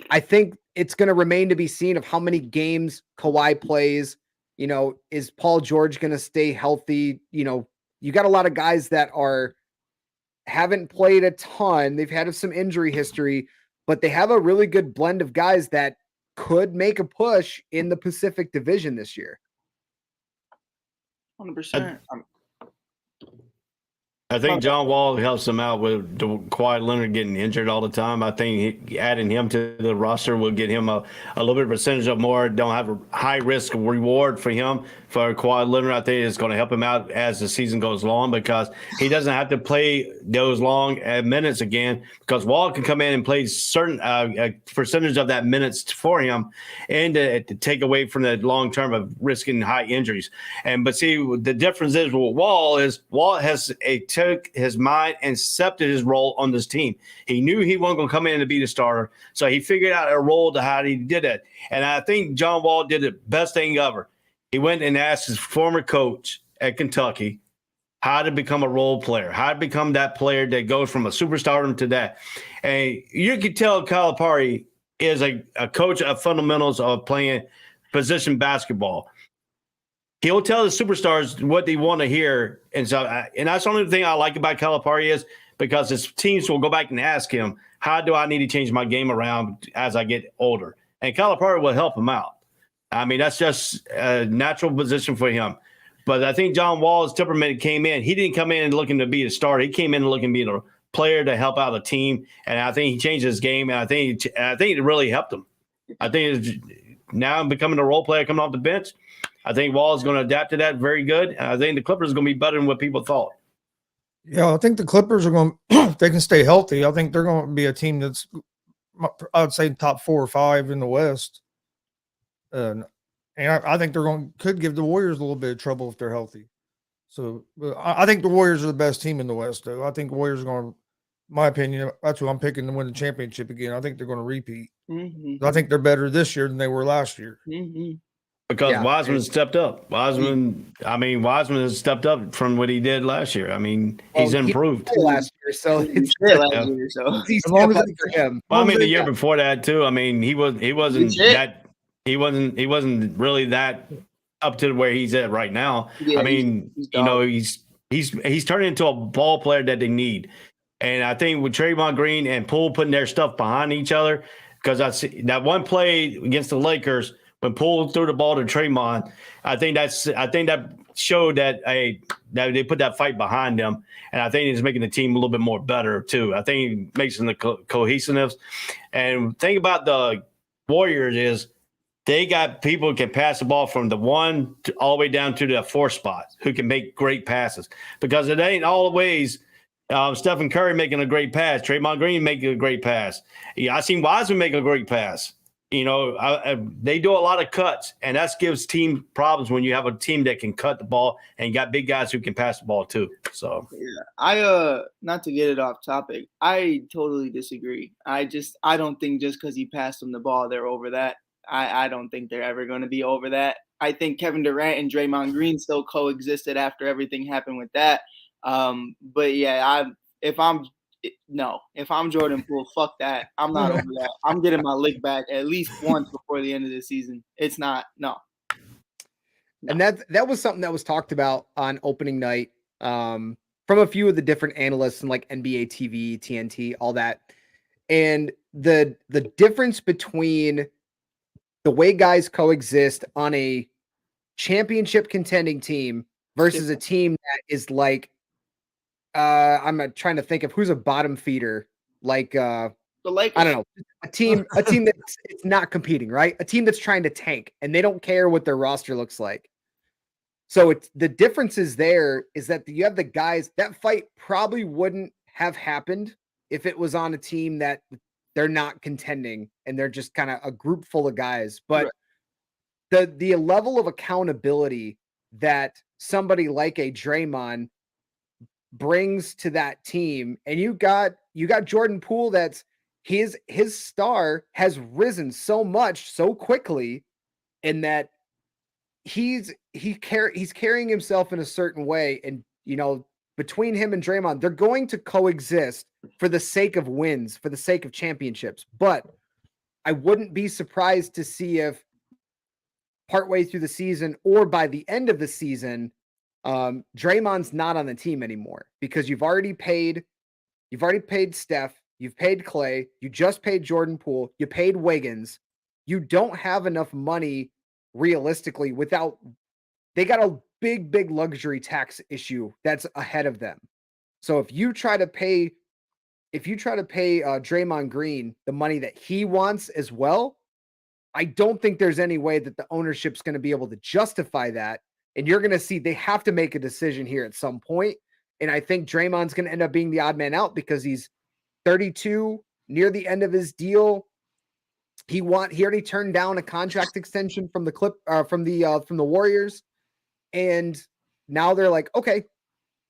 I think it's going to remain to be seen of how many games Kawhi plays. You know, is Paul George going to stay healthy? You know, you got a lot of guys that haven't played a ton. They've had some injury history, but they have a really good blend of guys that could make a push in the Pacific Division this year. 100%. I think John Wall helps them out with Kawhi Leonard getting injured all the time. I think adding him to the roster will get him a little bit of percentage of more. Don't have a high risk reward for him. For Kawhi Leonard, I think it's going to help him out as the season goes along because he doesn't have to play those long minutes again because Wall can come in and play certain percentage of that minutes for him and to take away from the long term of risking high injuries. But see, the difference is with Wall has took his mind and accepted his role on this team. He knew he wasn't going to come in to be the starter, so he figured out a role to how he did it. And I think John Wall did the best thing ever. He went and asked his former coach at Kentucky how to become a role player, how to become that player that goes from a superstardom to that. And you can tell Calipari is a coach of fundamentals of playing position basketball. He'll tell the superstars what they want to hear. And so, and that's the only thing I like about Calipari is because his teams will go back and ask him, how do I need to change my game around as I get older? And Calipari will help him out. I mean, that's just a natural position for him. But I think John Wall's temperament came in. He didn't come in looking to be a starter. He came in looking to be a player to help out the team. And I think he changed his game. And I think it really helped him. I think it's now becoming a role player coming off the bench. I think Wall is going to adapt to that very good. And I think the Clippers are going to be better than what people thought. Yeah, I think the Clippers are going to, if they can stay healthy, I think they're going to be a team that's, I would say, top 4 or 5 in the West. And I think could give the Warriors a little bit of trouble if they're healthy. So I think the Warriors are the best team in the West, though. I think the Warriors are going to, my opinion, that's who I'm picking to win the championship again. I think they're going to repeat. I think they're better this year than they were last year. Because Wiseman stepped up. Wiseman has stepped up from what he did last year. I mean, he's improved. Last year, so it's as long as for him. Well, I mean, the year before that too. I mean, he wasn't really that up to where he's at right now. Yeah, I mean, he's turning into a ball player that they need. And I think with Draymond Green and Poole putting their stuff behind each other, because I see that one play against the Lakers when Poole threw the ball to Draymond, I think that showed that that they put that fight behind them, and I think it's making the team a little bit more better too. I think it makes them the cohesiveness. And the thing about the Warriors is they got people who can pass the ball from the 1 all the way down to the 4 spot who can make great passes, because it ain't always Stephen Curry making a great pass, Draymond Green making a great pass. Yeah, I seen Wiseman make a great pass. they do a lot of cuts, and that gives team problems when you have a team that can cut the ball and got big guys who can pass the ball too. So yeah, I not to get it off topic, I totally disagree. I don't think just because he passed them the ball, they're over that. I don't think they're ever going to be over that. I think Kevin Durant and Draymond Green still coexisted after everything happened with that. But yeah, if I'm Jordan Poole, fuck that. I'm not over that. I'm getting my lick back at least once before the end of the season. It's not no. And that was something that was talked about on opening night from a few of the different analysts and like NBA TV, TNT, all that. And the difference between the way guys coexist on a championship contending team versus a team that is like I'm trying to think of who's a bottom feeder, like The Lakers. I don't know, a team that's it's not competing, right? A team that's trying to tank and they don't care what their roster looks like. So the difference is there is that you have the guys. That fight probably wouldn't have happened if it was on a team that they're not contending and they're just kind of a group full of guys. But the level of accountability that somebody like a Draymond brings to that team, and you got Jordan Poole, that's his star has risen so much so quickly, in that he's carrying himself in a certain way, and between him and Draymond, they're going to coexist for the sake of wins, for the sake of championships. But I wouldn't be surprised to see if partway through the season or by the end of the season, Draymond's not on the team anymore, because you've already paid Steph, you've paid Clay, you just paid Jordan Poole, you paid Wiggins. You don't have enough money realistically they got a big luxury tax issue that's ahead of them. So if you try to pay Draymond Green the money that he wants as well, I don't think there's any way that the ownership's going to be able to justify that. And you're going to see they have to make a decision here at some point. And I think Draymond's going to end up being the odd man out because he's 32, near the end of his deal. He already turned down a contract extension from the Warriors. And now they're like, okay,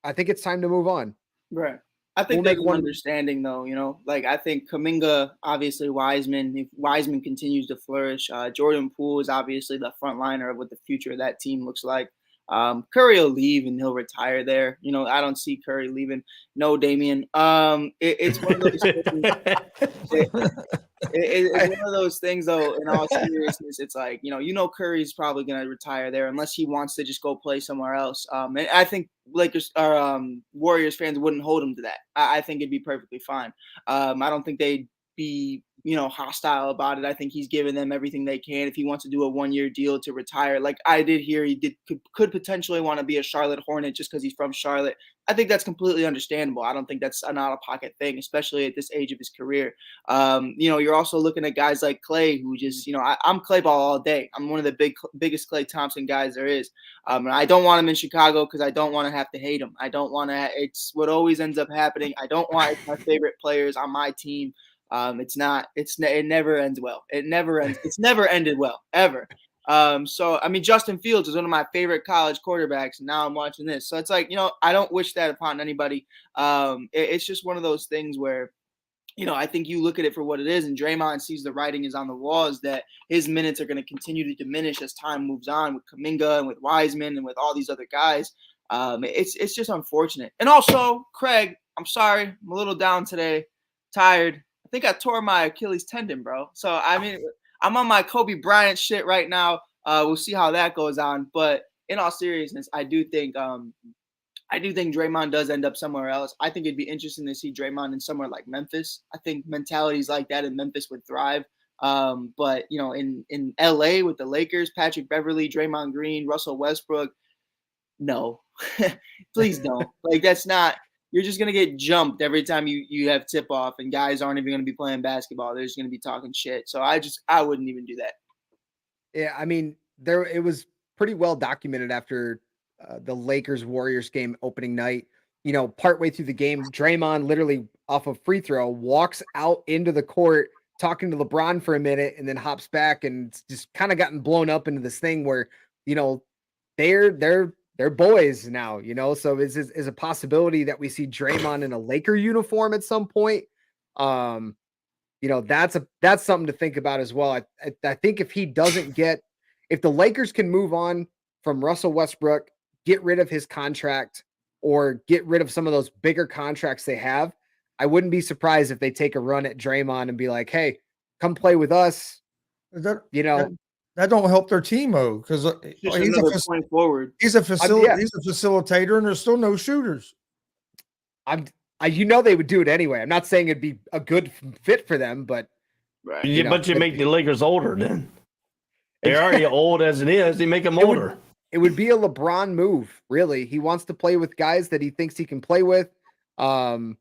I think it's time to move on. Right. I think there's an understanding, though, like I think Kuminga, obviously Wiseman, if Wiseman continues to flourish, Jordan Poole is obviously the front liner of what the future of that team looks like. Curry will leave and he'll retire there. I don't see Curry leaving. No, Damian. It's one of those things. It's one of those things, though, in all seriousness. It's like, Curry's probably going to retire there unless he wants to just go play somewhere else. And I think Lakers or Warriors fans wouldn't hold him to that. I think it'd be perfectly fine. I don't think they'd be hostile about it. I think he's given them everything they can. If he wants to do a 1-year deal to retire, like I did hear, he could potentially want to be a Charlotte Hornet just because he's from Charlotte. I think that's completely understandable. I don't think that's an out-of-pocket thing, especially at this age of his career. You're also looking at guys like Clay, who just, I'm Clay ball all day. I'm one of the biggest Clay Thompson guys there is. And I don't want him in Chicago because I don't want to have to hate him. I don't want to. It's what always ends up happening. I don't want my favorite players on my team. It never ends well. It never ends. It's never ended well, ever. So, I mean, Justin Fields is one of my favorite college quarterbacks, and now I'm watching this. So it's like, I don't wish that upon anybody. It's just one of those things where, I think you look at it for what it is, and Draymond sees the writing is on the walls that his minutes are going to continue to diminish as time moves on with Kuminga and with Wiseman and with all these other guys. It's just unfortunate. And also, Craig, I'm sorry, I'm a little down today, tired. I think I tore my Achilles tendon, bro. So, I mean, I'm on my Kobe Bryant shit right now. We'll see how that goes on. But in all seriousness, I do think Draymond does end up somewhere else. I think it'd be interesting to see Draymond in somewhere like Memphis. I think mentalities like that in Memphis would thrive. But in LA with the Lakers, Patrick Beverley, Draymond Green, Russell Westbrook, no, please don't. Like, that's not. You're just going to get jumped every time you have tip off, and guys aren't even going to be playing basketball. They're just going to be talking shit. So I wouldn't even do that. Yeah. I mean, it was pretty well documented after the Lakers Warriors game opening night, partway through the game, Draymond literally off a free throw walks out into the court talking to LeBron for a minute and then hops back and it's just kind of gotten blown up into this thing where, they're boys now, so is a possibility that we see Draymond in a Laker uniform at some point. That's something to think about as well. I think if the Lakers can move on from Russell Westbrook, get rid of his contract or get rid of some of those bigger contracts they have, I wouldn't be surprised if they take a run at Draymond and be like, hey, come play with us. That don't help their team though, because he's a point forward. He's a facilitator, and there's still no shooters. They would do it anyway. I'm not saying it'd be a good fit for them, but right. But you make the Lakers older then. They're already old as it is. They make them older. It would be a LeBron move, really. He wants to play with guys that he thinks he can play with. And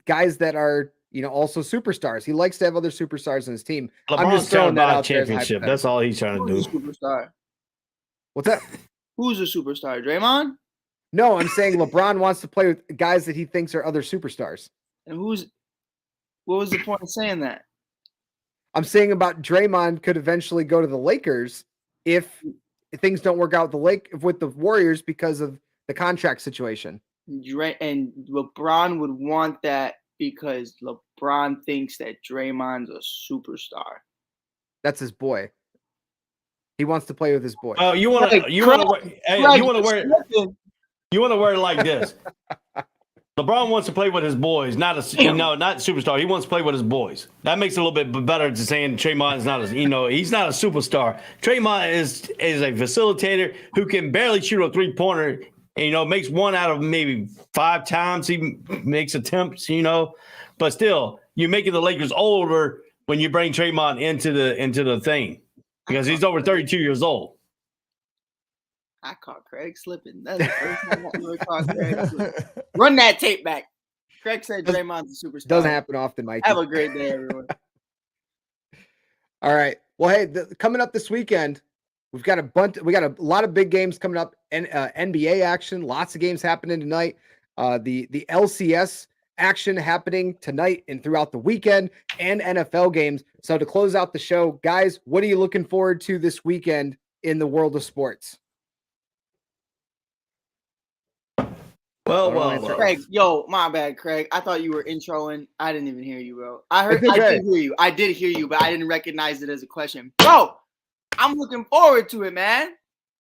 guys that are, also superstars. He likes to have other superstars on his team. LeBron's I'm just throwing that out championship. That's all he's trying to do. Who's a superstar? What's that? Who's a superstar? Draymond? No, I'm saying LeBron wants to play with guys that he thinks are other superstars. And what was the point of saying that? I'm saying about Draymond could eventually go to the Lakers if things don't work out with the Warriors because of the contract situation. And LeBron would want that because LeBron thinks that Draymond's a superstar. That's his boy. He wants to play with his boy. Oh, you want to wear it like this. LeBron wants to play with his boys, not superstar. He wants to play with his boys. That makes it a little bit better than saying Draymond is not he's not a superstar. Draymond is a facilitator who can barely shoot a 3-pointer. Makes one out of maybe 5 times he makes attempts, but still, you're making the Lakers older when you bring Draymond into the thing because he's over 32 years old. I caught Craig slipping. That's the first time I ever caught Craig slipping. Run that tape back. Craig said Draymond's a superstar. Doesn't happen often, Mike. Have a great day, everyone. All right. Well, hey, coming up this weekend, we got a lot of big games coming up, and NBA action. Lots of games happening tonight. The LCS action happening tonight and throughout the weekend, and NFL games. So to close out the show, guys, what are you looking forward to this weekend in the world of sports? Well, Craig, my bad, Craig. I thought you were introing. I didn't even hear you, bro. I did hear you. I did hear you, but I didn't recognize it as a question. Bro, I'm looking forward to it, man.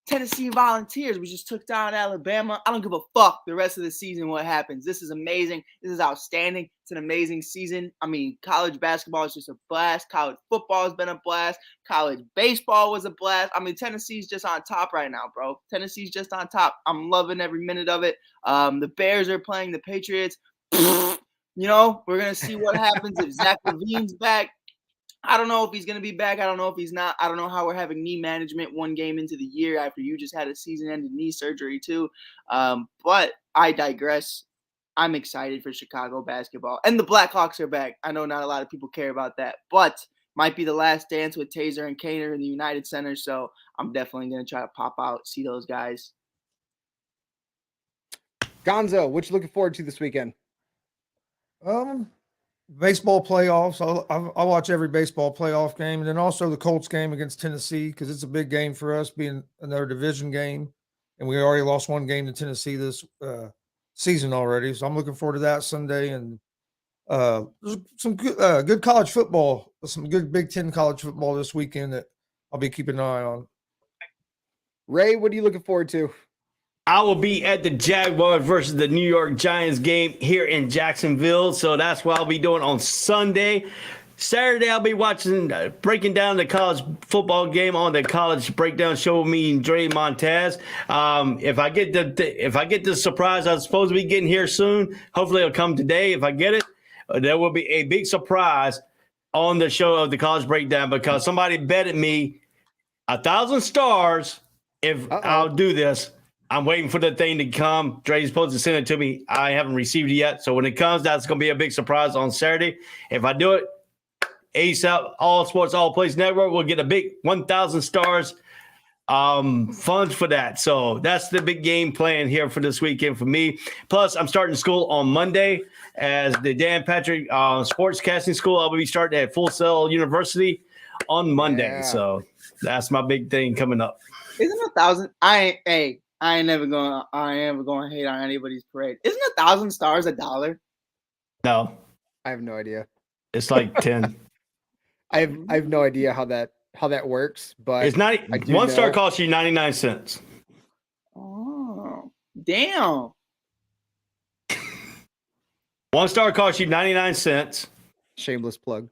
Tennessee Volunteers. We just took down Alabama. I don't give a fuck the rest of the season what happens. This is amazing. This is outstanding. It's an amazing season. I mean, college basketball is just a blast. College football has been a blast. College baseball was a blast. I mean, Tennessee's just on top right now, bro. Tennessee's just on top. I'm loving every minute of it. The Bears are playing the Patriots. We're going to see what happens if Zach Levine's back. I don't know if he's going to be back. I don't know if he's not. I don't know how we're having knee management one game into the year after you just had a season-ending knee surgery too. But I digress. I'm excited for Chicago basketball. And the Blackhawks are back. I know not a lot of people care about that, but might be the last dance with Taser and Kaner in the United Center. So I'm definitely going to try to pop out, see those guys. Gonzo, what you looking forward to this weekend? Baseball playoffs. I watch every baseball playoff game, and then also the Colts game against Tennessee because it's a big game for us, being another division game, and we already lost one game to Tennessee this season already. So I'm looking forward to that Sunday, and there's some good college football, some good Big Ten college football this weekend that I'll be keeping an eye on. Ray, what are you looking forward to? I will be at the Jaguars versus the New York Giants game here in Jacksonville. So that's what I'll be doing on Sunday. Saturday, I'll be breaking down the college football game on the College Breakdown Show with me and Dre Montez. If I get the surprise I'm supposed to be getting here soon, hopefully it'll come today. If I get it, there will be a big surprise on the show of the College Breakdown because somebody betted me 1,000 stars if I'll do this. I'm waiting for the thing to come. Dre's supposed to send it to me. I haven't received it yet. So when it comes, that's going to be a big surprise on Saturday. If I do it, ASAP, All Sports, All Plays Network will get a big 1,000 stars funds for that. So that's the big game plan here for this weekend for me. Plus, I'm starting school on Monday as the Dan Patrick Sportscasting School. I will be starting at Full Sail University on Monday. Yeah. So that's my big thing coming up. Isn't 1,000? I ain't never going to hate on anybody's parade. Isn't 1,000 stars $1? No, I have no idea. it's like 10. I have no idea how that works, but It's not I do one star know- costs you 99 cents. Oh, damn. One star costs you 99 cents. shameless plug.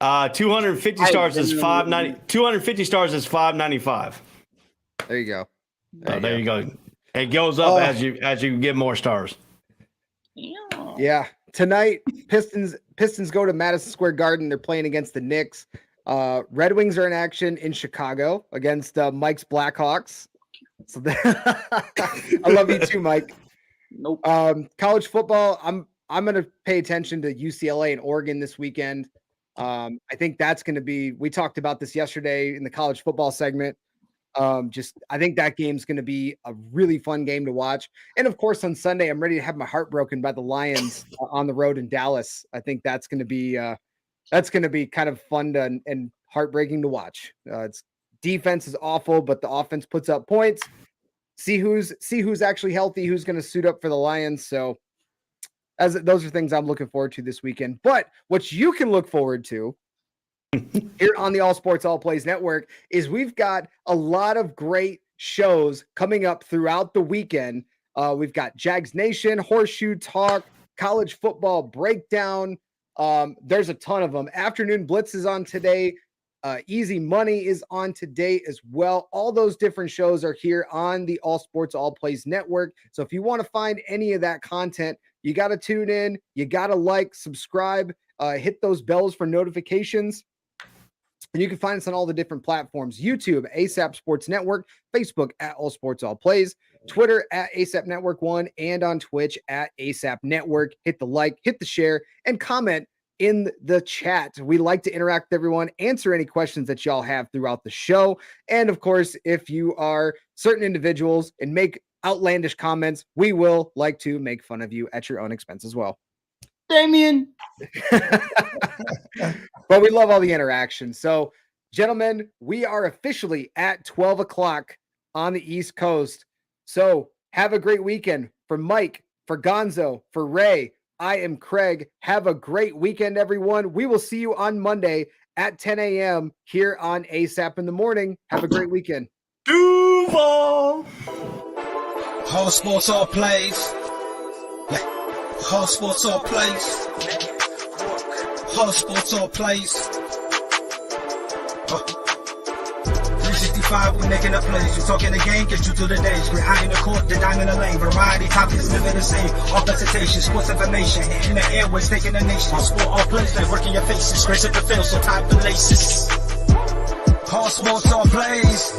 250 stars is $5.90. 250 stars is $5.95. There you go. There you go. It goes up as you get more stars. Damn. Yeah. Tonight, Pistons go to Madison Square Garden. They're playing against the Knicks. Red Wings are in action in Chicago against Mike's Blackhawks. So I love you too, Mike. Nope. College football. I'm going to pay attention to UCLA and Oregon this weekend. I think that's going to be. We talked about this yesterday in the college football segment. I think that game's going to be a really fun game to watch. And of course, on Sunday, I'm ready to have my heart broken by the Lions on the road in Dallas. I think that's going to be kind of fun and heartbreaking to watch. It's defense is awful, but the offense puts up points. See who's actually healthy, who's going to suit up for the Lions. So those are things I'm looking forward to this weekend. But what you can look forward to here on the All Sports All Plays Network is we've got a lot of great shows coming up throughout the weekend. We've got Jags Nation, Horseshoe Talk, College Football Breakdown. There's a ton of them. Afternoon Blitz is on today. Easy Money is on today as well. All those different shows are here on the All Sports All Plays Network. So if you want to find any of that content, you got to tune in. You got to subscribe, hit those bells for notifications. And you can find us on all the different platforms: YouTube, ASAP Sports Network, Facebook at All Sports All Plays, Twitter at ASAP Network 1, and on Twitch at ASAP Network. Hit the like, hit the share, and comment in the chat. We like to interact with everyone, answer any questions that y'all have throughout the show. And of course, if you are certain individuals and make outlandish comments, we will like to make fun of you at your own expense as well. Damien. But we love all the interaction. So, gentlemen, we are officially at 12 o'clock on the East Coast. So have a great weekend. For Mike, for Gonzo, for Ray, I am Craig. Have a great weekend, everyone. We will see you on Monday at 10 a.m. here on ASAP in the Morning. Have a great weekend. Duval! All sports, all plays. Yeah. All sports, all plays. All sports, all plays. 365, we making a plays. You talking the game, get you through the days. We're high in the court, the dime in the lane. Variety, topics, living the same. All presentation, sports information. In the airways, taking the nation. All sport, all plays, they working your faces. Grace at the field, so tie the laces. All sports, all plays.